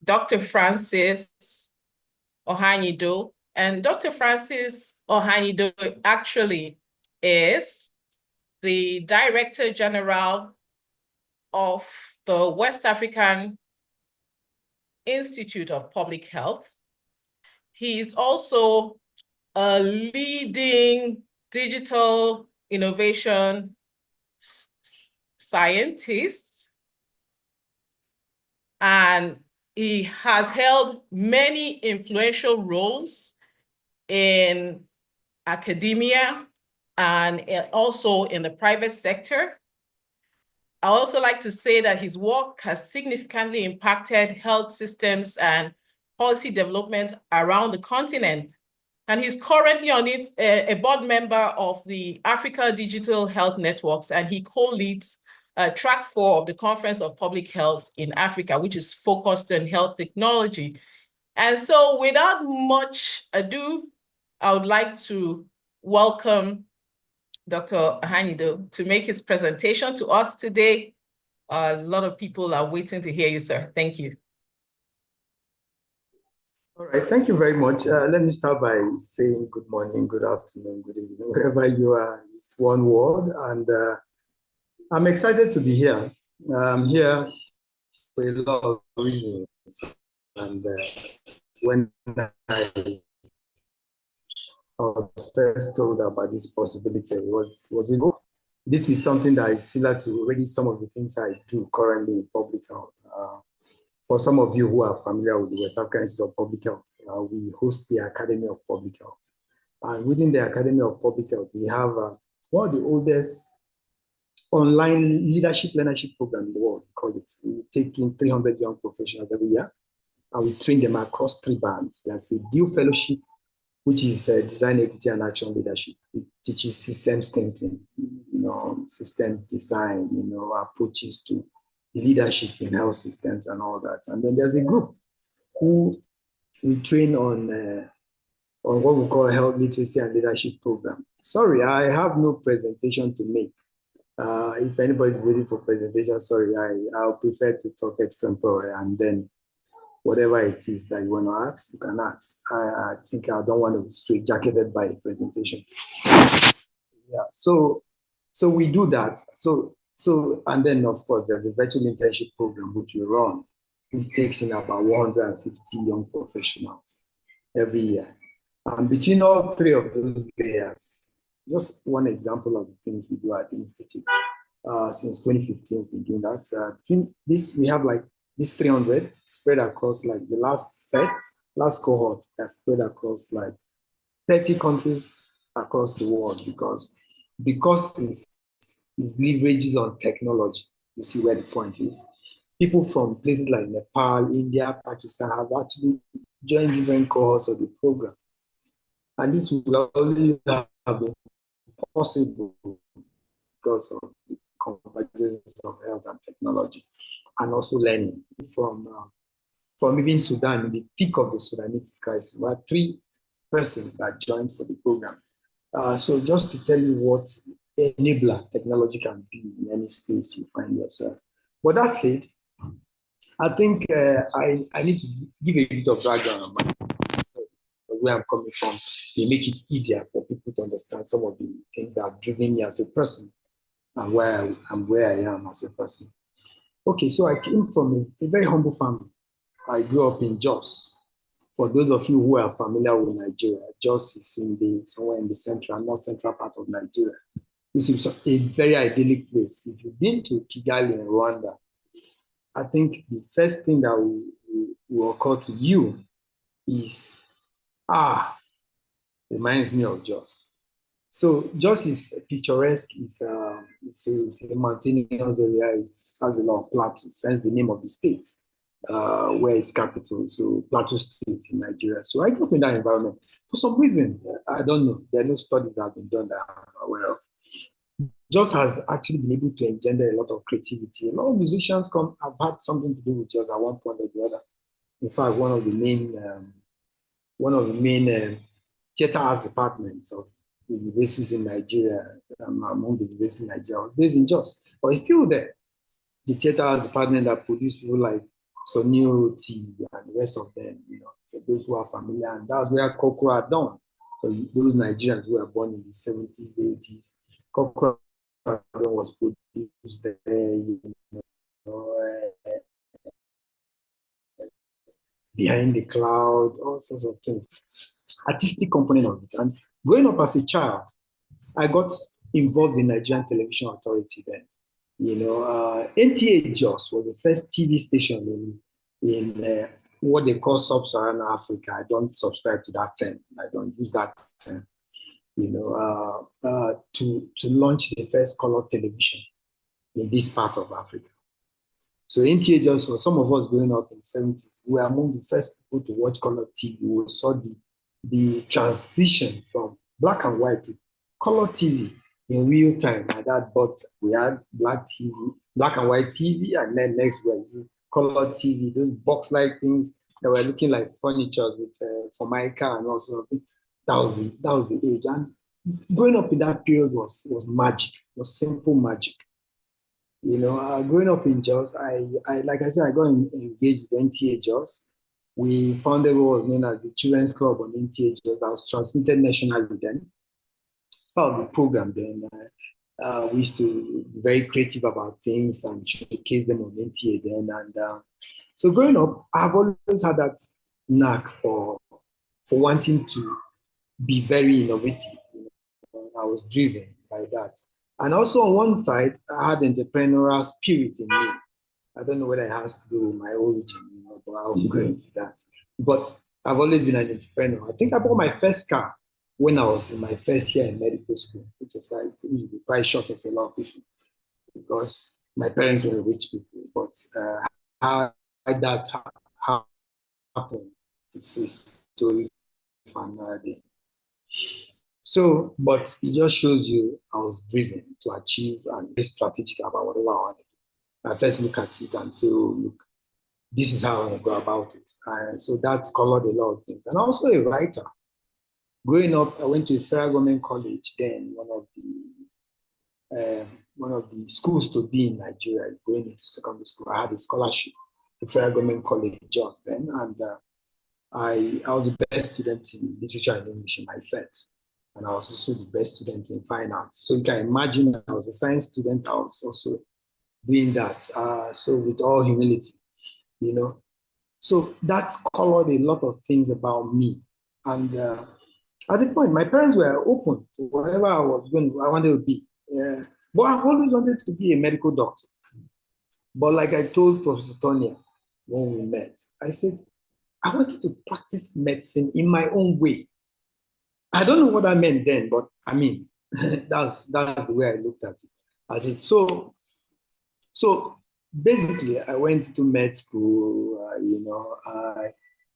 Dr. Francis Ohanido. And Dr. Francis Ohanido actually is the Director General of the West African Institute of Public Health. He's also a leading digital innovation scientist, and he has held many influential roles in academia and also in the private sector. I also like to say that his work has significantly impacted health systems and policy development around the continent. And he's currently on it, a board member of the Africa Digital Health Networks, and he co-leads track 4 of the Conference of Public Health in Africa, which is focused on health technology. And so without much ado, I would like to welcome Dr. Ohanido to make his presentation to us today. A lot of people are waiting to hear you, sir. Thank you. All right, thank you very much. Let me start by saying good morning, good afternoon, good evening, wherever you are. It's one word, and I'm excited to be here. I'm here for a lot of reasons. And when I was first told about this possibility, was this is something that is similar to already some of the things I do currently in public health. For some of you who are familiar with the West African Institute of Public Health, we host the Academy of Public Health. And within the Academy of Public Health, we have one of the oldest online leadership learnership program in the world, we call it. We take in 300 young professionals every year, and we train them across 3 bands. There's a DEAL Fellowship, which is Design, Equity, and Action Leadership. It teaches systems thinking, system design, approaches to leadership in health systems and all that. And then there's a group who we train on what we call health literacy and leadership program. Sorry, I have no presentation to make. If anybody's waiting for presentation, sorry, I'll prefer to talk extempore, and then whatever it is that you want to ask, you can ask. I think I don't want to be straight-jacketed by a presentation. Yeah, so we do that. So, and then of course, there's a virtual internship program which we run. It takes in about 150 young professionals every year. And between all 3 of those layers, just one example of the things we do at the Institute. Since 2015, we've been doing that. Between this, we have like this 300 spread across like the last cohort that's spread across like 30 countries across the world, because it's leverages on technology. You see where the point is. People from places like Nepal, India, Pakistan have actually joined different cohorts of the program. And this will only have been possible because of the convergence of health and technology, and also learning from even Sudan, in the peak of the Sudanese crisis. We had 3 persons that joined for the program. So just to tell you what enabler technology can be in any space you find yourself. But that said, I think I need to give a bit of background on where I'm coming from. They make it easier for people to understand some of the things that have driven me as a person and where I am as a person. Okay, so I came from a very humble family. I grew up in Jos. For those of you who are familiar with Nigeria, Jos is somewhere in the central, north central part of Nigeria. This is a very idyllic place. If you've been to Kigali in Rwanda, I think the first thing that will occur to you is, reminds me of Jos. So Jos is picturesque. It's a mountainous area. It has a lot of plateaus. Hence the name of the state, where it's capital. So Plateau State in Nigeria. So I grew up in that environment. For some reason, I don't know. There are no studies that have been done that I'm aware of. Jos has actually been able to engender a lot of creativity. A lot of musicians have had something to do with Jos at one point or the other. In fact, one of the main theater arts departments of the universities in Nigeria, among the universities in Nigeria, was based in Jos, but it's still there. The theater arts department that produced people like Sonio T and the rest of them, for those who are familiar. And that's where Kokora Dawn, for those Nigerians who were born in the 70s, 80s, Kokora Dawn was produced there, Behind the Cloud, all sorts of things. Artistic component of it. And growing up as a child, I got involved in Nigerian Television Authority then. NTA Jos was the first TV station in what they call sub-Saharan Africa. I don't subscribe to that term. I don't use that term. To launch the first color television in this part of Africa. So NTA Jos, for some of us growing up in the 70s, we were among the first people to watch color TV. We saw the transition from black and white to color TV in real time. My dad bought, we had black and white TV, and then next we had color TV, those box-like things that were looking like furniture with Formica and all sorts of things. That was the age. And growing up in that period was magic, was simple magic. Growing up in Jos, I like I said, I got engaged with NTA Jos. We founded what was known as the Children's Club on NTA Jos that was transmitted nationally then. Part of the program then, we used to be very creative about things and showcase them on NTA then. And so growing up, I've always had that knack for wanting to be very innovative. I was driven by that. And also on one side, I had entrepreneurial spirit in me. I don't know whether it has to do with my origin, but I'll go into that. But I've always been an entrepreneur. I think I bought my first car when I was in my first year in medical school, which was quite shocking for a lot of people because my parents were rich people. But how that happened is a story for another day. So, but it just shows you I was driven to achieve and be strategic about whatever I wanted. I first look at it and say, oh, look, this is how I want to go about it. And so that colored a lot of things. And also a writer. Growing up, I went to a federal government college then, one of the schools to be in Nigeria, going into secondary school. I had a scholarship to federal government college just then. And I was the best student in literature and English in my set. And I was also the best student in fine arts. So you can imagine I was a science student, I was also doing that. So with all humility, So that colored a lot of things about me. And at the point, my parents were open to whatever I wanted to be. But I always wanted to be a medical doctor. But like I told Professor Tonya when we met, I said, I wanted to practice medicine in my own way. I don't know what I meant then, but I mean, that's the way I looked at it. As it so basically, I went to med school,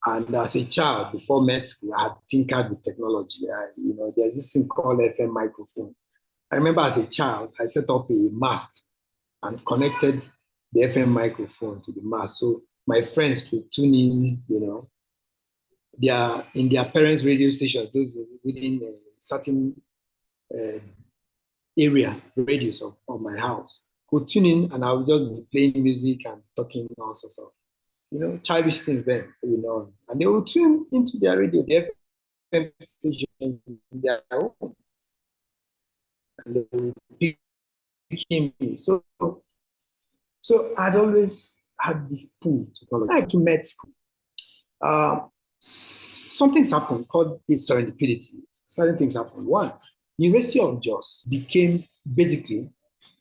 and as a child, before med school, I had tinkered with technology. There's this thing called FM microphone. I remember as a child, I set up a mast and connected the FM microphone to the mast. So my friends could tune in, in their parents' radio station, those within a certain area, radius of my house, could tune in and I would just be playing music and talking all sorts of, childish things then, and they would tune into their radio, their FM station in their own, and they would pick me. So I'd always had this pull to college. I to med school. Something's happened called serendipity. Certain things happened. One, University of Jos became basically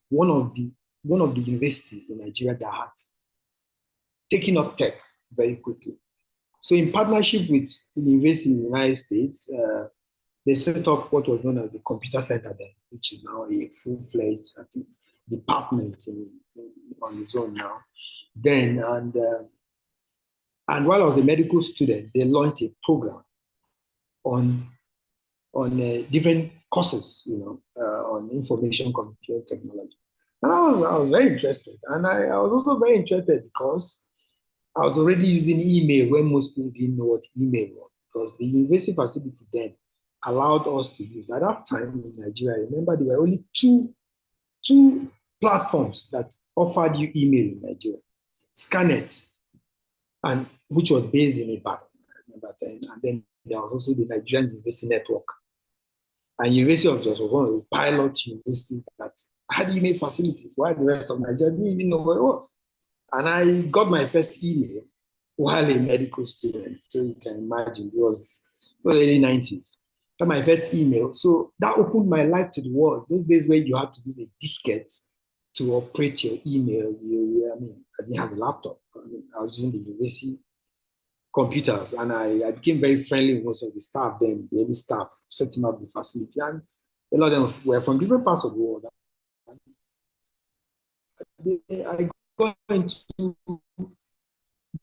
one of the universities in Nigeria that had taken up tech very quickly. So in partnership with the university in the United States, they set up what was known as the Computer Center then, which is now a full-fledged, I think, department on its own now. Then, and while I was a medical student, they launched a program on different courses, on information computer technology. And I was very interested. And I was also very interested because I was already using email when most people didn't know what email was, because the university facility then allowed us to use. At that time in Nigeria, I remember there were only two platforms that offered you email in Nigeria. Scanet and which was based in Ibadan. And then there was also the Nigerian University Network. And University of Jos was one of the pilot universities that had email facilities, while the rest of Nigeria didn't even know where it was. And I got my first email while a medical student. So you can imagine, it was the early 90s. Got my first email. So that opened my life to the world. Those days where you had to use a diskette to operate your email. I didn't have a laptop. I was using the university computers, and I became very friendly with most of the staff then, the early staff, setting up the facility. And a lot of them were from different parts of the world. I got into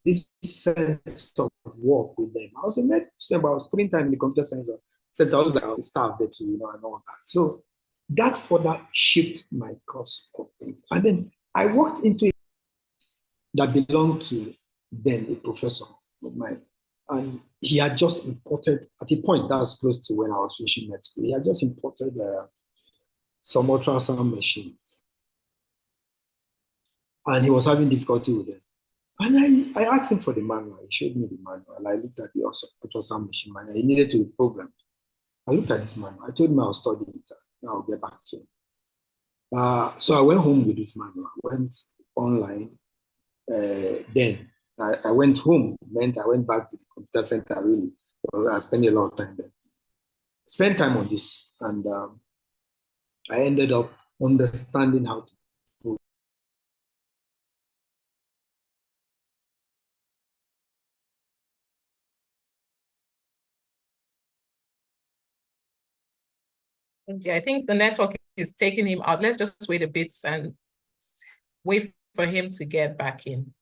this sense of work with them. I was a medical student, but I was putting time in the computer science center. I was like the staff there too, and all that. So that further shaped my course of things. And then I walked into it that belonged to then a professor of mine. And he had just imported, at a point that was close to when I was finishing med school, he had just imported some ultrasound machines. And he was having difficulty with them. And I asked him for the manual. He showed me the manual. I looked at the ultrasound machine manual. He needed to be programmed. I looked at this manual. I told him I'll study it. I'll get back to him. So I went home with this manual. I went online. Then I went home. Meant I went back to the computer center, really. I spent a lot of time there. Spent time on this. And I ended up understanding how to program. Okay, I think the network is taking him out. Let's just wait a bit and wait for him to get back in.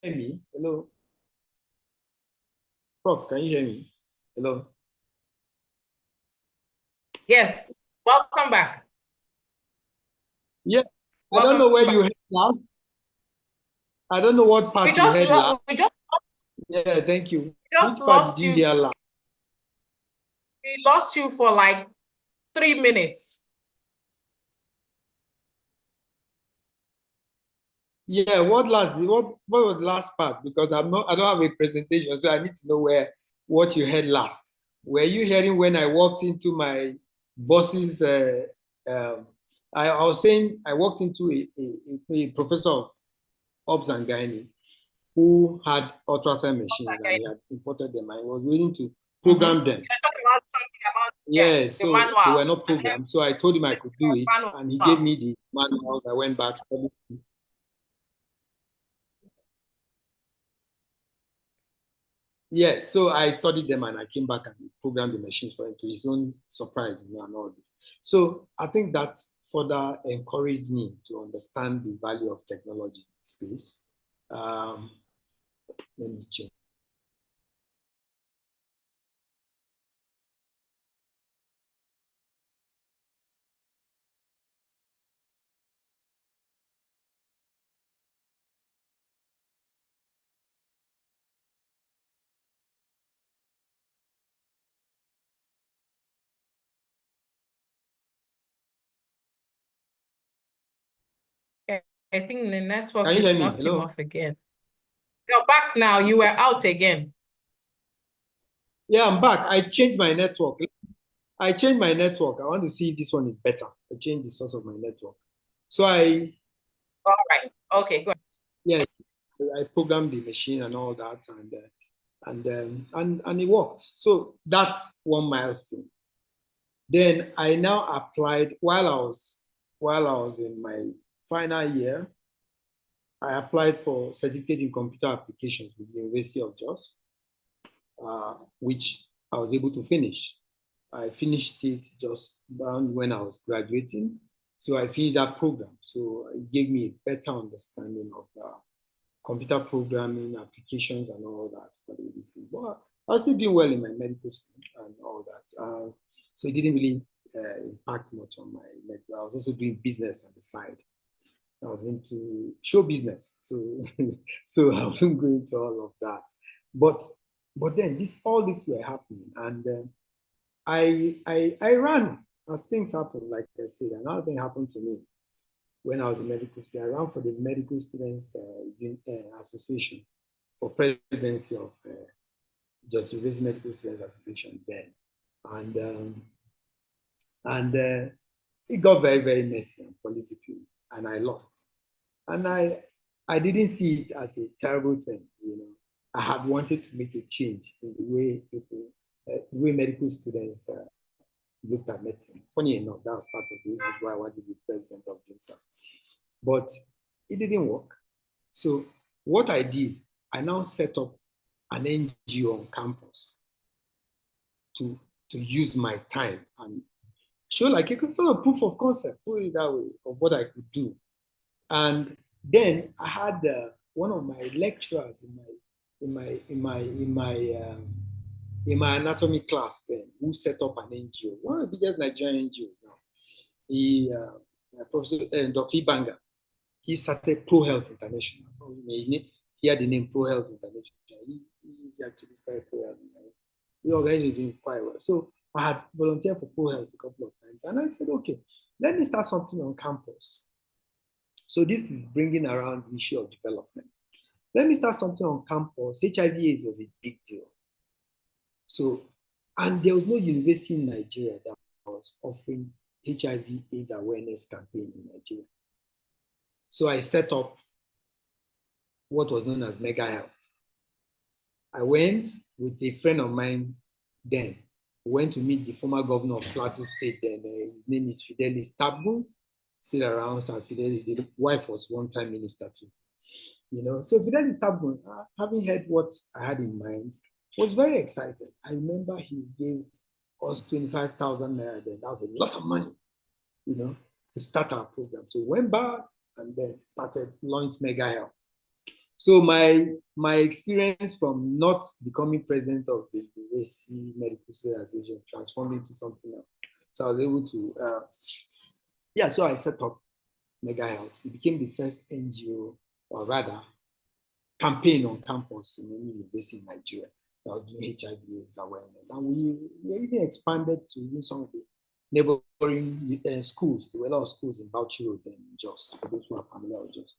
Hear me? Hello? Prof, can you hear me? Hello? Yes, welcome back. Yeah, I don't know where you heard last. I don't know what part you heard last. Yeah, thank you. Just Which part lost did you you. hear last? We lost you for like 3 minutes. Yeah, what was the last part? Because I don't have a presentation, so I need to know what you heard last. Were you hearing when I walked into my boss's? I was saying I walked into a professor of obs and gynae who had ultrasound machines and he had imported them. I was willing to program them. You're talking about something about Yeah, the so manual. they were not programmed. So I told him I could do it, and he gave me the manuals. I went back. Yeah, so I studied them and I came back and programmed the machines for him to his own surprise, and all this. So I think that further encouraged me to understand the value of technology in space. Let me check. I think the network Can you hear me? knocked him Hello? off again. You're back now. You were out again. Yeah, I'm back. I changed my network. I changed my network. I want to see if this one is better. I changed the source of my network. So All right. Okay, good. yeah, I programmed the machine and all that, and it worked. So that's one milestone. Then I now applied while I was in my final year. I applied for certificate in computer applications with the University of Jos, which I was able to finish. I finished it just around when I was graduating. So I finished that program. So it gave me a better understanding of computer programming, applications, and all that for the EDC. But I was still doing well in my medical school and all that. So it didn't really impact much on my medical. I was also doing business on the side. I was into show business, so so I wasn't going to all of that. But then all this were happening, and I ran as things happened. Like I said, another thing happened to me when I was a medical student. I ran for the Medical Students Association for presidency of Just University Medical Students Association then, and it got very, very messy and political, and I lost. And I didn't see it as a terrible thing, you know. I had wanted to make a change in the way people, the way medical students looked at medicine. Funny enough, that was part of the reason why I wanted to be president of JINSA. But it didn't work. So what I did, I now set up an NGO on campus to use my time and show like a sort of proof of concept, put it that way, of what I could do. And then I had one of my lecturers in my anatomy class then, who set up an NGO, one of the biggest Nigerian NGOs now. He, Professor Dr. Ibanga, he started Pro Health International. He had the name Pro Health International. He actually started Pro Health International. The organization is doing quite well. So I had volunteered for Pro Health a couple of times, and I said, okay, let me start something on campus. So this is bringing around the issue of development. Let me start something on campus. HIV/AIDS was a big deal. So, and there was no university in Nigeria that was offering HIV/AIDS awareness campaign in Nigeria. So I set up what was known as Mega Health. I went with a friend of mine then. We went to meet the former governor of Plateau State then. His name is Fidelis Tabgu, still around. So Fidelis, the wife was one-time minister too. You know, so Fidelis Tabgu, having heard what I had in mind, was very excited. I remember he gave us 25,000 naira then. That was a lot of money, you know, to start our program. So we went back and then launched Mega Health. So my experience from not becoming president of the University Medical Students Association transformed into something else. So I was able to, so I set up Mega Health. It became the first NGO, or rather, campaign on campus in any university in Nigeria that was doing HIV/AIDS awareness. And we even expanded to some of the neighboring schools. There were a lot of schools in Bauchi Road and Jos, for those who are familiar with Jos.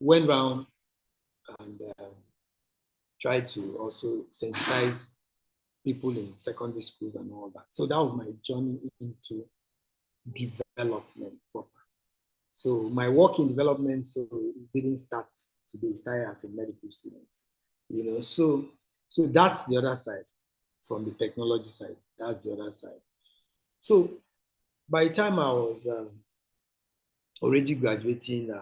Went around and tried to also sensitize people in secondary schools and all that. So that was my journey into development proper. So my work in development, so it didn't start today, it started as a medical student. You know, so that's the other side from the technology side. That's the other side. So by the time I was already graduating,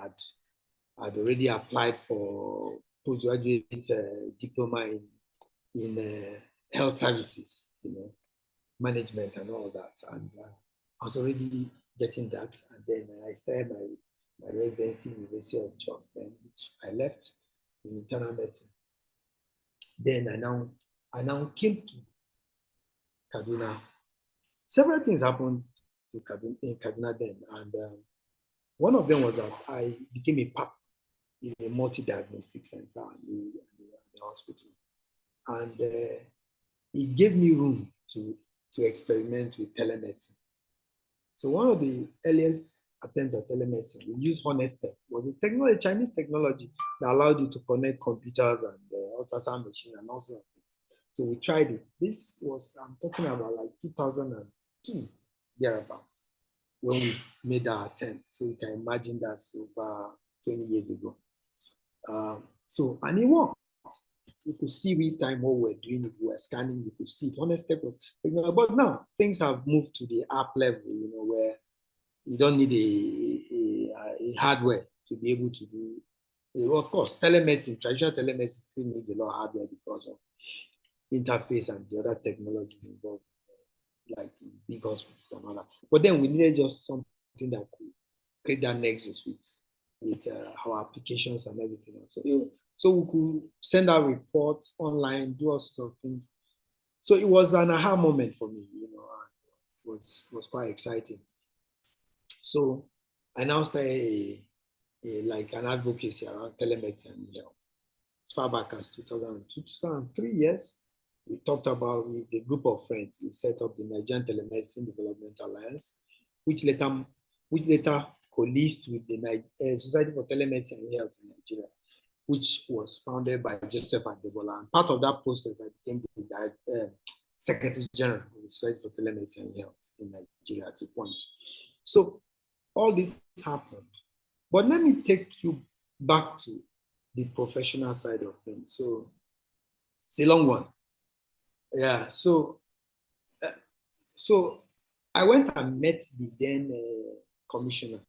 I'd already applied for postgraduate diploma in health services, you know, management and all that. And I was already getting that. And then I started my residency in University of Jos, then, which I left in internal medicine. Then I now came to Kaduna. Several things happened in Kaduna then. And one of them was that I became a partner in a multi-diagnostic center in the hospital. And it gave me room to experiment with telemedicine. So one of the earliest attempts at telemedicine, we used Honestech. It was a Chinese technology that allowed you to connect computers and ultrasound machine and all sorts of things. So we tried it. This was, I'm talking about like 2002, thereabout, when we made our attempt. So you can imagine that's over 20 years ago. And it worked. You could see real time what we're doing. If we were scanning, you could see it. Honestech was, but now things have moved to the app level, you know, where you don't need a hardware to be able to do. Of course, telemedicine, traditional telemedicine still needs a lot of hardware because of interface and the other technologies involved. like in big hospitals and all that. But then we needed just something that could create that nexus with our applications and everything else. So we could send out reports online, do all sorts of things. So it was an aha moment for me, and was quite exciting. So I now started like an advocacy around telemedicine. As far back as 2002, 2003 years, we talked about with a group of friends. We set up the Nigerian Telemedicine Development Alliance, which later coalesced with the Society for Telemedicine and Health in Nigeria, which was founded by Joseph Adebola. And part of that process, I became the Secretary General of the Society for Telemedicine and Health in Nigeria at a point. So all this happened. But let me take you back to the professional side of things. So it's a long one. Yeah. So I went and met the then commissioner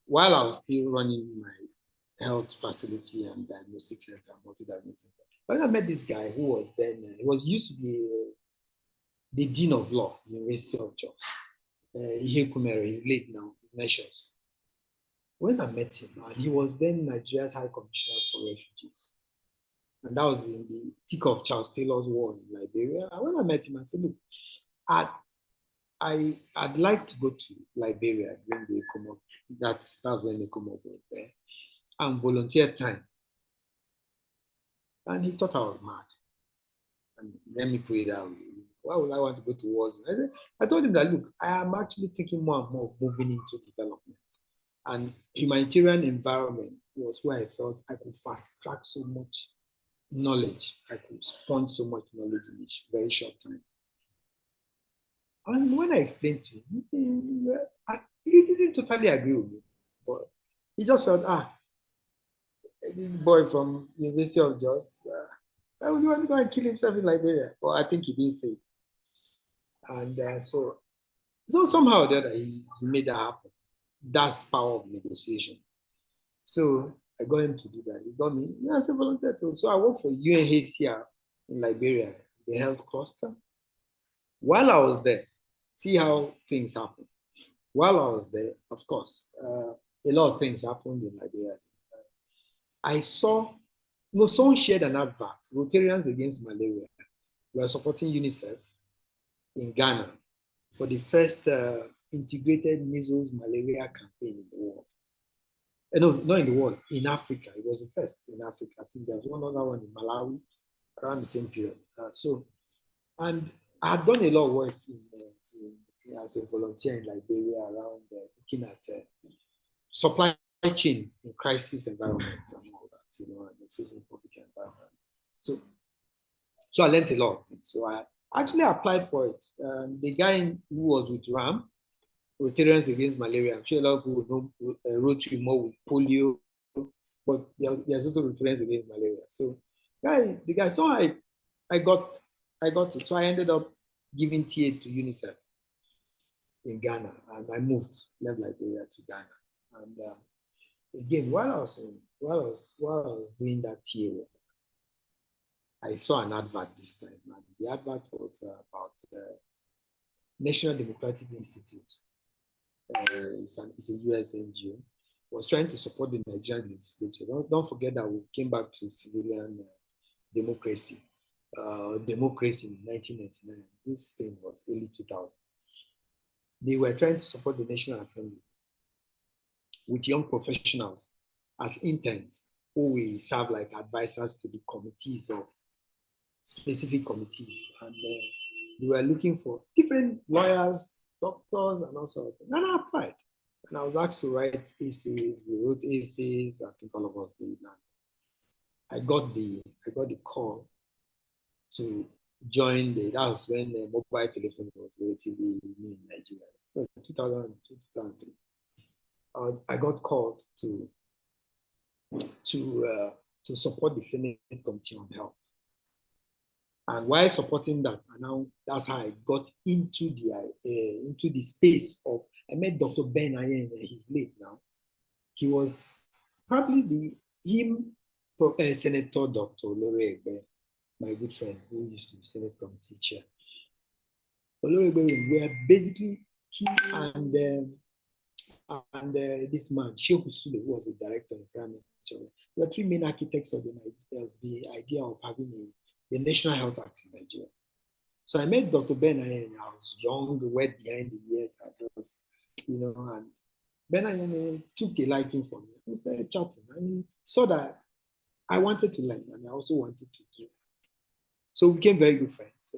while I was still running my health facility and diagnostic center, multi-diagnostic center. When I met this guy who was then, he was used to be the Dean of Law, University of Jos. Ihe Kumere, he's late now, Measures. When I met him, and he was then Nigeria's High Commissioner for Refugees. And that was in the thick of Charles Taylor's war in Liberia. And when I met him, I said, look, I'd like to go to Liberia when they come up. That's when they come up was there. And volunteer time. And he thought I was mad. And let me put it out. Why would I want to go to wars? I told him that, look, I am actually thinking more and more of moving into development. And humanitarian environment was where I felt I could fast track so much knowledge. I could sponge so much knowledge in a very short time. And when I explained to him, he didn't totally agree with me. But he just felt, this boy from University of Jos, why would you want to go and kill himself in Liberia? Well, I think he didn't say it. And so somehow or the other, he made that happen. That's power of negotiation. So I got him to do that. He got me as a volunteer too. So I worked for UNHCR in Liberia, the health cluster. While I was there, see how things happen. While I was there, of course, a lot of things happened in Liberia. I saw, someone shared an advert, Rotarians Against Malaria. We are supporting UNICEF in Ghana for the first integrated measles malaria campaign in the world. No, not in the world, in Africa. It was the first in Africa. I think there's one other one in Malawi around the same period. And I had done a lot of work as a volunteer in Liberia around looking at supply chain in crisis environment and all that, and the social public environment. So I learned a lot. So I actually applied for it. The guy who was with RAM, Rotarians Against Malaria, I'm sure a lot of people know Rotary more with polio, but there's also Rotarians Against Malaria. So the guy, so I got it. So I ended up giving TA to UNICEF in Ghana, and I left Liberia to Ghana. And again, while I was doing that TA work, I saw an advert this time. And the advert was about National Democratic Institute. It's a US NGO. Was trying to support the Nigerian legislature. Don't forget that we came back to civilian democracy. Democracy in 1999. This thing was early 2000. They were trying to support the National Assembly with young professionals as interns who will serve like advisors to the committees of specific committees. And they were looking for different lawyers, doctors, and also. And I applied. And I was asked to write essays. We wrote essays. I think all of us did. And I got the call to join that was when the mobile telephone was relatively new in Nigeria, 2002, 2003. I got called to support the Senate Committee on Health. And while supporting that, and now that's how I got into the space of. I met Dr. Ben Ayen. He's late now. He was probably Senator Dr. Lore Egbe, my good friend who used to be Senate Committee Chair. were basically two and this man, Shehu Sule, who was a director in Environment. There were three main architects of the idea of having the National Health Act in Nigeria. So I met Dr. Ben Ayene. I was young, wet behind the years. I was, and Ben Ayene took a liking for me. We started chatting, and he saw that I wanted to learn, and I also wanted to give. So we became very good friends.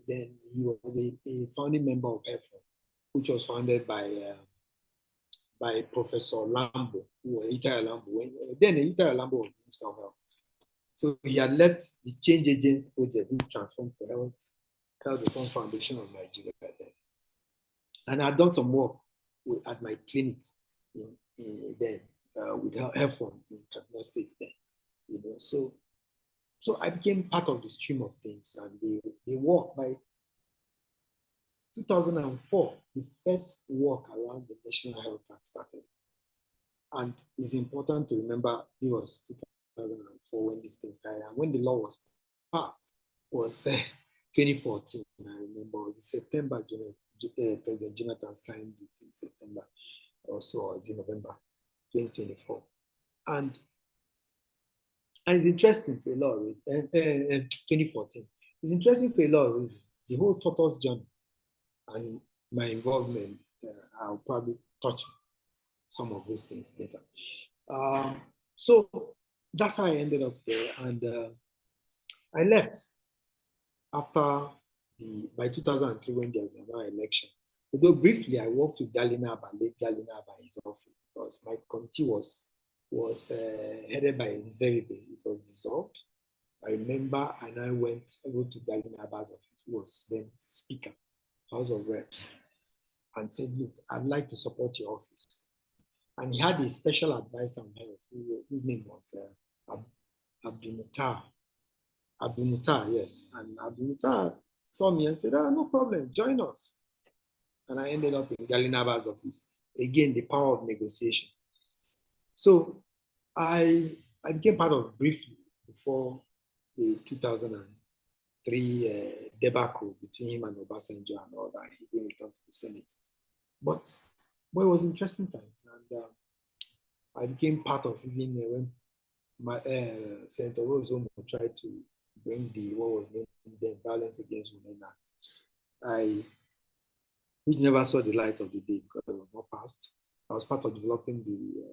Then he was a founding member of EFON, which was founded by Professor Lambo, who was Itai Lambo. Then Itai Lambo was Minister of Health. So he had left the Change Agents project, which transformed the Health Reform Foundation of Nigeria then. And I had done some work at my clinic then with EFON in Kaduna State then. So I became part of the stream of things, and they work by 2004, the first walk around the National Health Act started. And it's important to remember it was 2004 when these things started. And when the law was passed, was 2014. I remember it was in September, President Jonathan signed it in September, also in November 2024. And it's interesting for a lot of reasons. 2014. It's interesting for a lot of reasons. The whole tortoise journey and my involvement, I'll probably touch some of those things later. So that's how I ended up there. And I left by 2003 when there was another election. Although briefly, I worked with Galina Abba, late Galina Abba in his office, because my committee was headed by Nzeribe. It was dissolved. I remember, and I went to Galina Abba's office, who was then Speaker, House of Reps, and said, look, I'd like to support your office. And he had a special advisor on health, whose name was Abdul Mutar, yes. And Abdul Mutar saw me and said, no problem, join us. And I ended up in Galina Abba's office. Again, the power of negotiation. So I became part of briefly before the 2003 debacle between him and Obasanjo and all that. He didn't return to the Senate. But it was interesting times. And I became part of even when Senator Rose Omo tried to bring what was named the Violence Against Women Act, which never saw the light of the day because it was not passed. I was part of developing the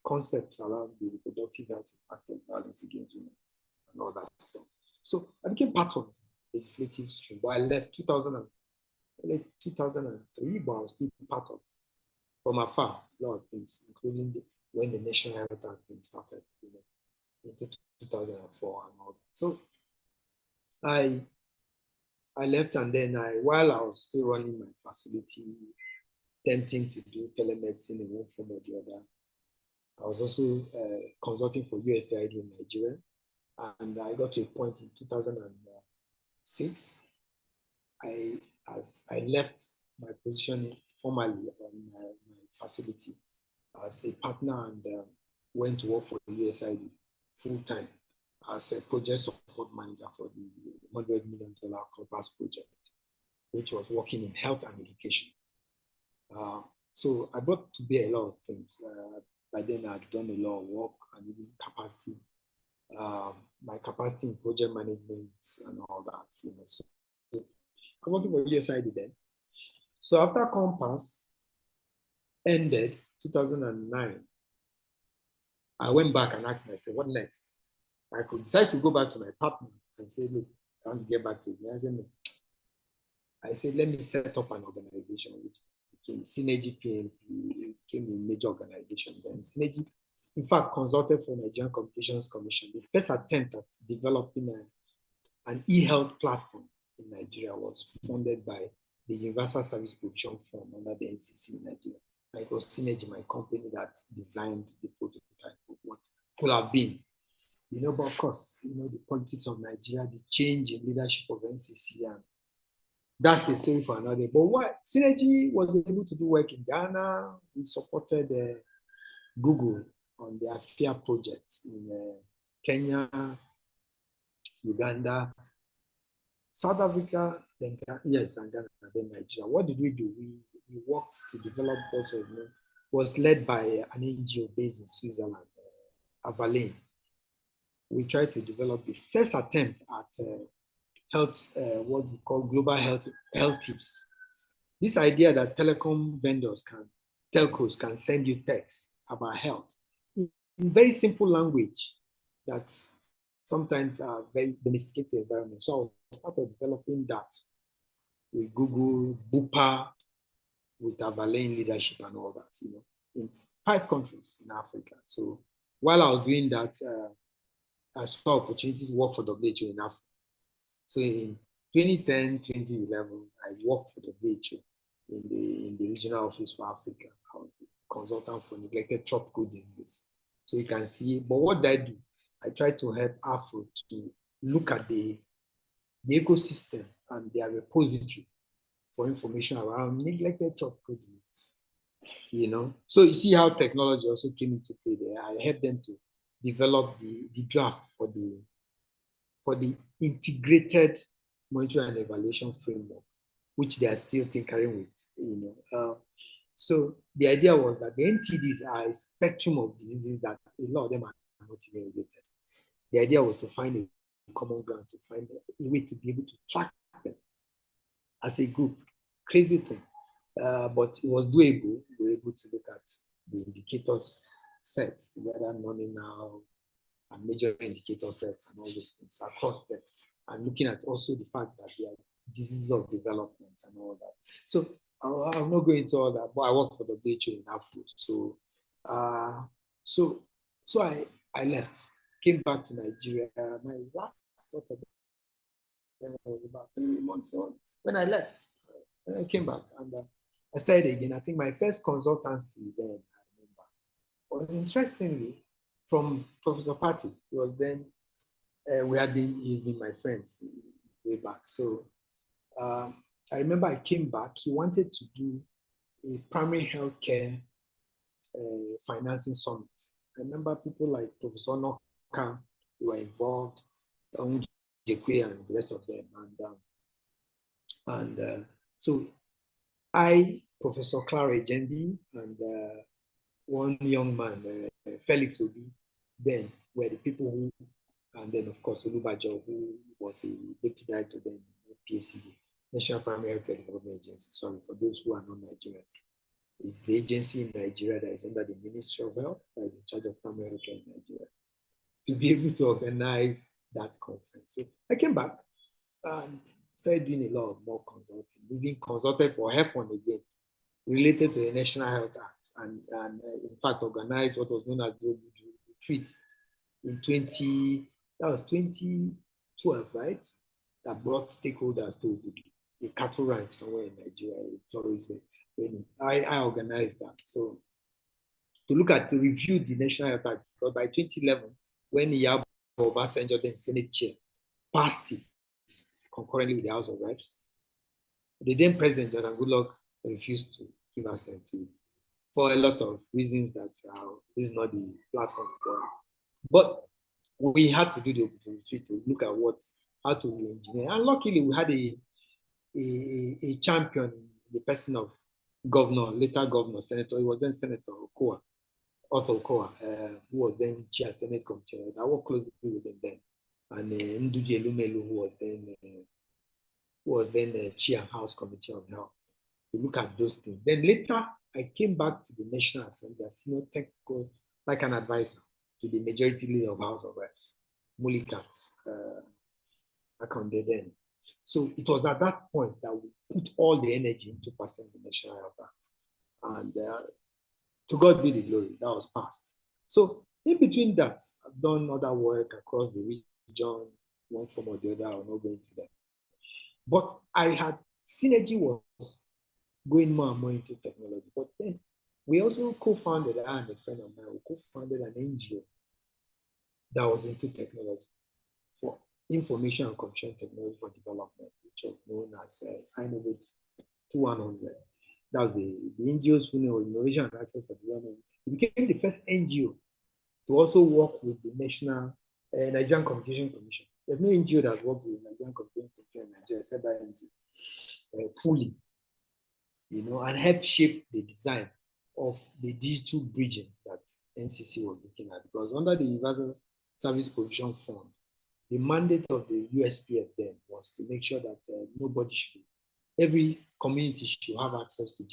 concepts around the reproductive health impact of violence against women and all that stuff. So I became part of the legislative stream, but I left 2003, but I was still part of, from afar, a lot of things, including when the National Health Act thing started, into 2004 and all that. So I left, and then while I was still running my facility, attempting to do telemedicine in one form or the other, I was also consulting for USAID in Nigeria, and I got to a point in 2006. I left my position formally on my facility as a partner and went to work for USAID full-time as a project support manager for the $100 million COPAS project, which was working in health and education. So I brought to bear a lot of things. By then I'd done a lot of work and even capacity, my capacity in project management and all that. So I'm working for USAID then. So after COMPAS ended 2009, I went back and asked myself, what next? I could decide to go back to my partner and say, look, I want to get back to it. I said, no. I said, let me set up an organization, which became Synergy PNP, became a major organization. Then Synergy, in fact, consulted for Nigerian Communications Commission. The first attempt at developing an e-health platform in Nigeria was funded by the Universal Service Provision Fund under the NCC in Nigeria. And it was Synergy, my company, that designed the prototype of what could have been. But of course, the politics of Nigeria, the change in leadership of NCC, and that's a story for another day. But what Synergy was able to do work in Ghana. We supported Google on the AFIA project in Kenya, Uganda, South Africa, then yes, and Ghana, then Nigeria. What did we do? We worked to develop also, was led by an NGO based in Switzerland, Avalane. We tried to develop the first attempt at health, what we call global health tips. This idea that telecom vendors telcos can send you texts about health in very simple language that sometimes are very domesticated environment. So I was part of developing that with Google, Bupa, with Avalane leadership and all that, in 5 countries in Africa. So while I was doing that, I saw opportunity to work for WHO in Africa. So in 2010, 2011, I worked for WHO in the regional office for Africa. I was a consultant for neglected tropical diseases. So you can see, but what did I do? I tried to help Afro to look at the ecosystem and their repository for information around neglected tropical diseases. So you see how technology also came into play there. I helped them to develop the draft for the integrated monitoring and evaluation framework, which they are still tinkering with. So the idea was that the NTDs are a spectrum of diseases that a lot of them are not even related. The idea was to find a common ground, to find a way to be able to track them as a group. Crazy thing, but it was doable. We were able to look at the indicators sets, whether nominal and major indicator sets and all those things across them, and looking at also the fact that there are diseases of development and all that. So I'm not going into all that, but I work for the WHO in Afro. So I left, came back to Nigeria. My last daughter was about 3 months old when I left. I came back and I started again. I think my first consultancy then, I remember, was interestingly from Professor Patti. He was then, he's been my friend way back. So I remember I came back. He wanted to do a primary healthcare financing summit. I remember people like Professor Noka who were involved, Jekwe and the rest of them. So I, Professor Clara Ejembi, and one young man, Felix Obi, then were the people who, and then of course Olubajo, who was a deputy director then PACD, National Primary Healthcare Development Agency. Sorry for those who are not Nigerians. It's the agency in Nigeria that is under the Ministry of Health that is in charge of primary healthcare in Nigeria, to be able to organize that conference. So I came back and started doing a lot more consulting, even consulted for HEFON again, related to the National Health Act, and in fact organized what was known as the retreat in 2012, right? That brought stakeholders to a cattle ranch somewhere in Nigeria, tourism. I organized that. So to review the National Health Act, but by 2011, when Iyabo Obasanjo, then Senate chair, passed it concurrently with the House of Reps, the then President Jonathan Goodluck refused to give assent to it for a lot of reasons that this is not the platform for. But we had to do the opportunity to look at how to engineer. And luckily, we had a champion in the person of later governor, Senator, he was then Senator Arthur Okowa, who was then chair Senate committee. I worked closely with him then. And Nduji Elumelu, who was then chair House Committee on Health, to look at those things. Then later, I came back to the National Assembly as senior technical, like an advisor to the majority leader of House of Reps, Mulikat, Akonde then. So it was at that point that we put all the energy into passing the National Health Act. And to God be the glory, that was passed. So in between that, I've done other work across the region, one form or the other. I'll not go into that. But I had synergy was going more and more into technology. But then we also co-founded, I and a friend of mine, we co-founded an NGO that was into technology for information and computation technology for development, which was known as Innovate 2100. That was the NGO's full name, Innovation and Access for Development. It became the first NGO to also work with the Nigerian Communication Commission there's no NGO that works with Nigerian computing in Nigeria except that NGO fully, and helped shape the design of the digital bridging that NCC was looking at. Because under the Universal Service Provision Fund, the mandate of the USPF then was to make sure that every community should have access to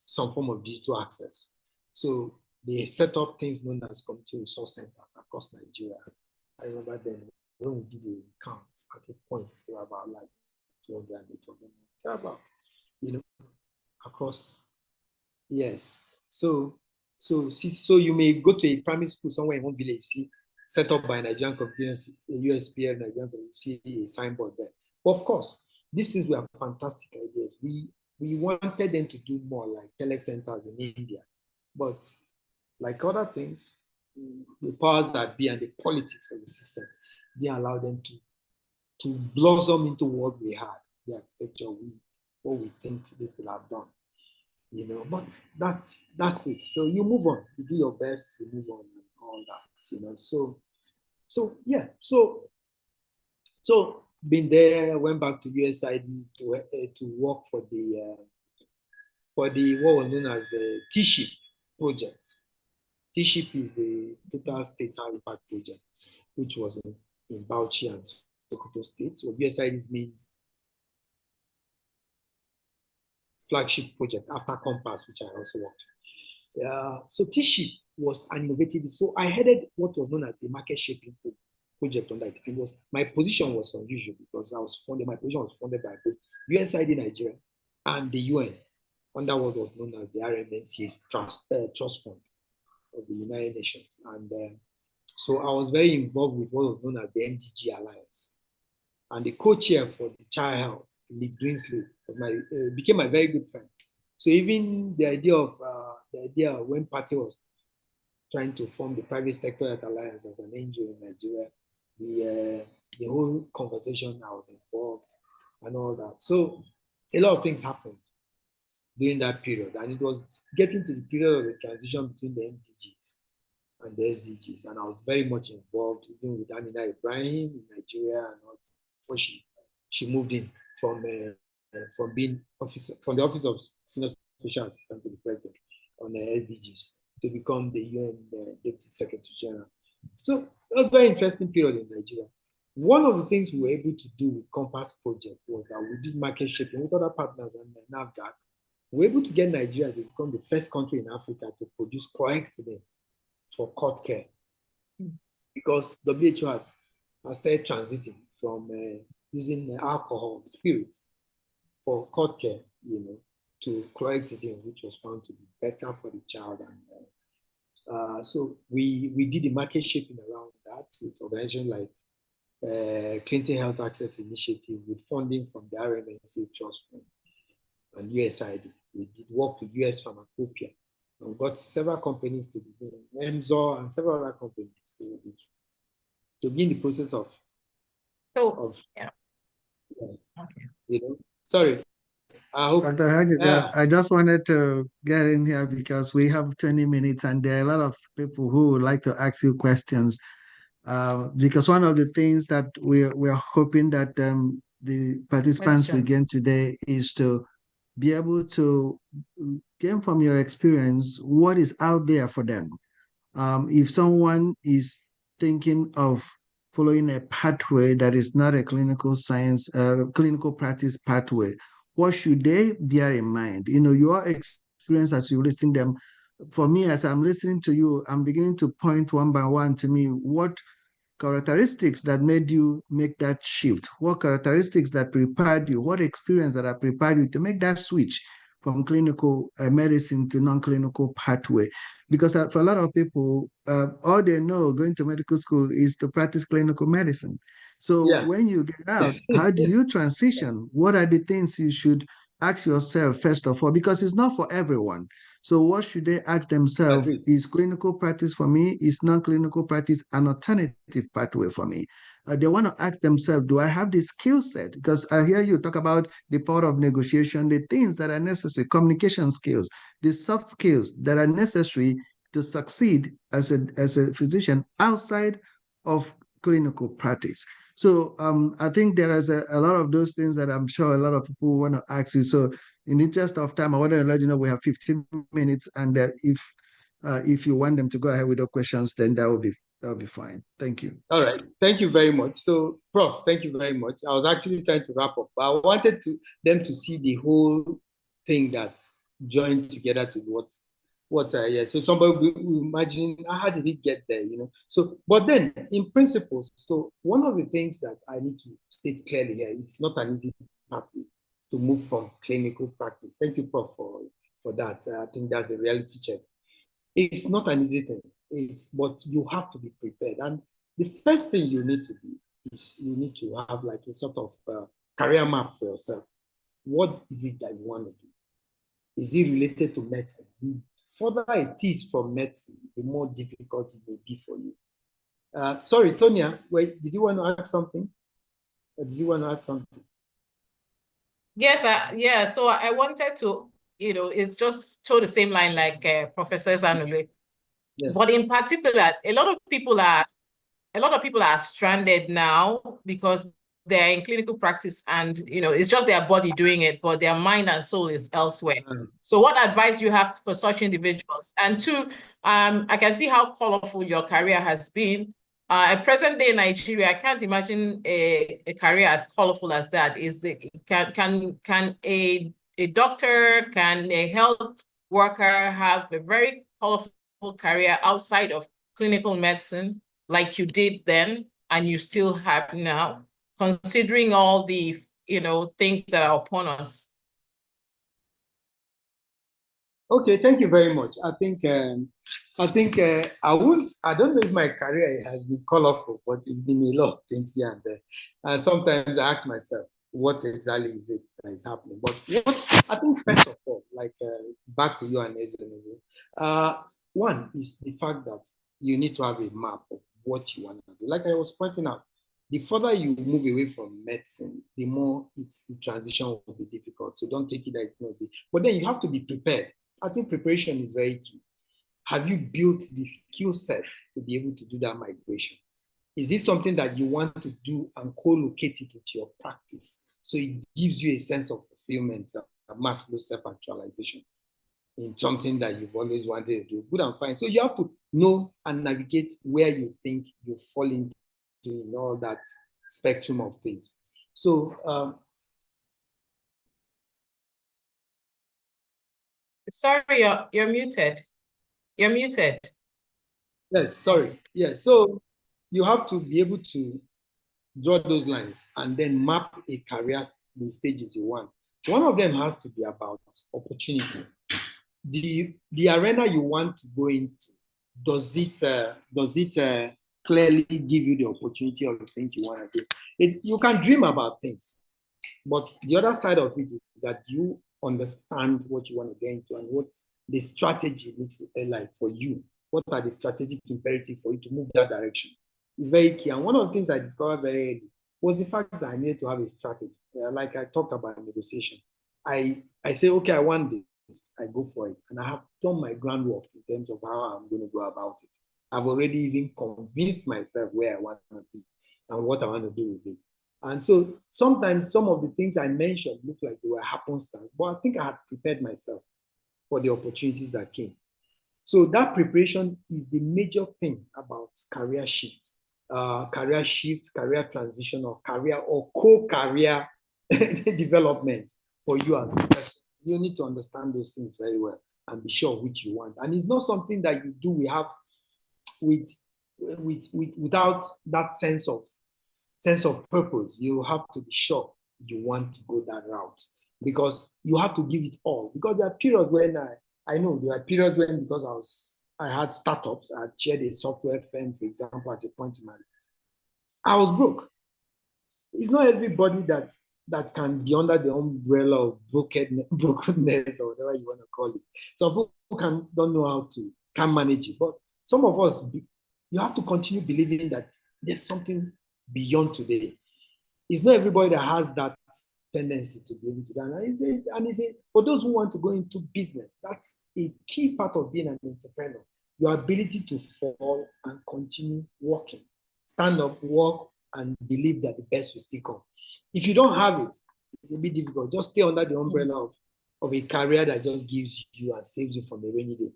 some form of digital access. So they set up things known as community resource centers across Nigeria. I remember then when we did the count at a point, there were about like 200 of them. About, across, yes. So you may go to a primary school somewhere in one village, see set up by Nigerian computers, USPF, Nigerian, see a signboard there. But of course, these things were fantastic ideas. We wanted them to do more like telecenters in India, but like other things, the powers that be and the politics of the system, they allowed them to blossom into what we had, the architecture, what we think they could have done. But that's it. So you move on, you do your best, you move on and all that, So been there, went back to USID to work for the what was known as the T-SHIP project. T-SHIP is the Total State Sound Impact Project, which was in Bauchi and Sokoto states. So USID's main flagship project after Compass, which I also worked. So T-SHIP was an innovative. So I headed what was known as the market shaping project on that. My position was unusual because my position was funded by both USID Nigeria and the UN under what was known as the RMNC's Trust Fund of the United Nations. And so I was very involved with what was known as the MDG Alliance. And the co-chair for the child health, Lee Greensley, became my very good friend. So even the idea when Party was trying to form the Private Sector Health Alliance as an NGO in Nigeria, the whole conversation, I was involved and all that. So a lot of things happened during that period. And it was getting to the period of the transition between the MDGs and the SDGs. And I was very much involved, even with Amina Ibrahim in Nigeria and all, before she moved in from the office of Senior Special Assistant to the President on the SDGs to become the UN Deputy Secretary General. So it was a very interesting period in Nigeria. One of the things we were able to do with Compass Project was that we did market shaping with other partners and NAFDAC. We were able to get Nigeria to become the first country in Africa to produce chlorhexidine for cord care, because WHO has started transiting from using alcohol, spirits for cord care, to chlorhexidine, which was found to be better for the child. And so we did the market shaping around that with organizations like Clinton Health Access Initiative with funding from the RMNC Trust Fund and USID. We did work with US Pharmacopoeia and got several companies to be doing, EMZOR and several other companies to be in the process of yeah. Okay. Sorry. I hope. Dr. Hajida, I just wanted to get in here because we have 20 minutes and there are a lot of people who would like to ask you questions. Because one of the things that we're hoping that the participants begin today is to be able to gain from your experience what is out there for them. If someone is thinking of following a pathway that is not a clinical science, clinical practice pathway, what should they bear in mind? Your experience as you listen to them. For me, as I'm listening to you, I'm beginning to point one by one to me what characteristics that made you make that shift, what characteristics that prepared you, what experience that have prepared you to make that switch from clinical medicine to non-clinical pathway. Because for a lot of people, all they know going to medical school is to practice clinical medicine. So when you get out, how do you transition? What are the things you should ask yourself first of all? Because it's not for everyone. So what should they ask themselves? Is clinical practice for me? Is non-clinical practice an alternative pathway for me? They want to ask themselves, do I have the skill set? Because I hear you talk about the power of negotiation, the things that are necessary, communication skills, the soft skills that are necessary to succeed as a physician outside of clinical practice. So I think there is a lot of those things that I'm sure a lot of people want to ask you. So in the interest of time, I want to let you know we have 15 minutes, and if you want them to go ahead with the questions, then that'll be fine. Thank you. All right. Thank you very much. So, Prof, thank you very much. I was actually trying to wrap up, but I wanted them to see the whole thing that joined together to yeah. So somebody will imagine, how did it get there, So, but then in principles, so one of the things that I need to state clearly here, it's not an easy pathway to move from clinical practice. Thank you, Prof, for that. I think that's a reality check. It's not an easy thing. But you have to be prepared. And the first thing you need to do is you need to have like a sort of career map for yourself. What is it that you want to do? Is it related to medicine? The further it is from medicine, the more difficult it may be for you. Sorry, Tonya, wait, did you want to add something? Or did you want to add something? Yes, yeah. So I wanted to, it's just to the same line like Professor Zanule. Yes. But in particular, a lot of people are stranded now because they're in clinical practice and it's just their body doing it, but their mind and soul is elsewhere. So what advice do you have for such individuals? And two, I can see how colorful your career has been. At present day in Nigeria, I can't imagine a career as colorful as that. Can a doctor, can a health worker have a very colorful career outside of clinical medicine like you did then and you still have now, considering all the things that are upon us? Okay, thank you very much. I don't know if my career has been colorful, but it's been a lot of things here and there. And sometimes I ask myself, what exactly is it that is happening? But what I think first of all, like back to you and Ezenebe, one is the fact that you need to have a map of what you want to do. Like I was pointing out, the further you move away from medicine, the more the transition will be difficult. So don't take it that it's not be. But then you have to be prepared. I think preparation is very key. Have you built the skill set to be able to do that migration? Is this something that you want to do and co-locate it with your practice? So it gives you a sense of fulfillment, Maslow's self-actualization in something that you've always wanted to do. Good and fine. So you have to know and navigate where you think you fall into in all that spectrum of things. So, sorry, you're muted. You're muted. Yes, sorry. Yes, so you have to be able to draw those lines and then map a career, the stages you want. One of them has to be about opportunity. The arena you want to go into, does it clearly give you the opportunity of the things you want to do? You can dream about things, but the other side of it is that you understand what you want to get into and what the strategy looks like for you. What are the strategic imperatives for you to move that direction? It's very key. And one of the things I discovered very early was the fact that I needed to have a strategy. Like I talked about negotiation. I say, okay, I want this. I go for it. And I have done my groundwork in terms of how I'm going to go about it. I've already even convinced myself where I want to be and what I want to do with it. And so sometimes some of the things I mentioned look like they were happenstance, but I think I had prepared myself for the opportunities that came. So that preparation is the major thing about career shift, career transition, or career or co-career development for you as a person. You need to understand those things very well and be sure which you want. And it's not something that you do without that sense of purpose. You have to be sure you want to go that route because you have to give it all. Because there are periods when I know there are periods when, because I had startups, I had chaired a software firm, for example, at a point in my life, I was broke. It's not everybody that can be under the umbrella of brokenness or whatever you want to call it. Some people don't know how to can manage it, but some of us, you have to continue believing that there's something beyond today. It's not everybody that has that tendency to be able to do that. And for those who want to go into business, that's a key part of being an entrepreneur. Your ability to fall and continue working, stand up, walk, and believe that the best will still come. If you don't have it, it's a bit difficult. Just stay under the umbrella of a career that just gives you and saves you from a rainy day.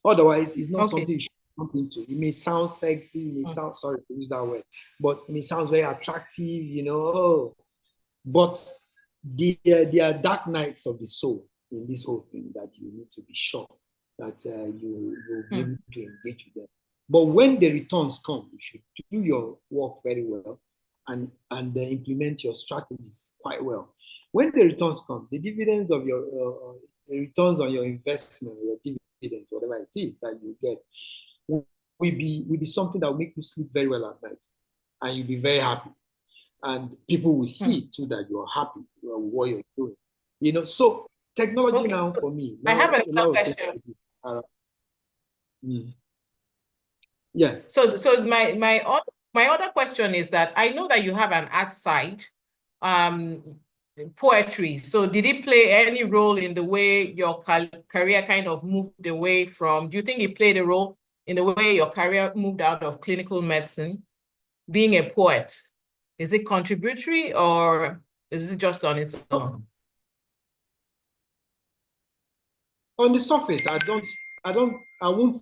Otherwise, it's not something you should jump into. It may sound sexy, it may sound, sorry to use that word, but it may sound very attractive, but there are dark nights of the soul in this whole thing that you need to be sure that you will be able to engage with them. But when the returns come, you should do your work very well and implement your strategies quite well. When the returns come, the dividends of your the returns on your investment, your dividends, whatever it is that you get, will be something that will make you sleep very well at night, and you'll be very happy. And people will see too that you're happy with what you're doing. So technology now for me. I have another question. Yeah. So my other question is that I know that you have an art side, poetry. So did it play any role in the way your career kind of moved away from? Do you think it played a role in the way your career moved out of clinical medicine, being a poet? Is it contributory or is it just on its own? On the surface, I won't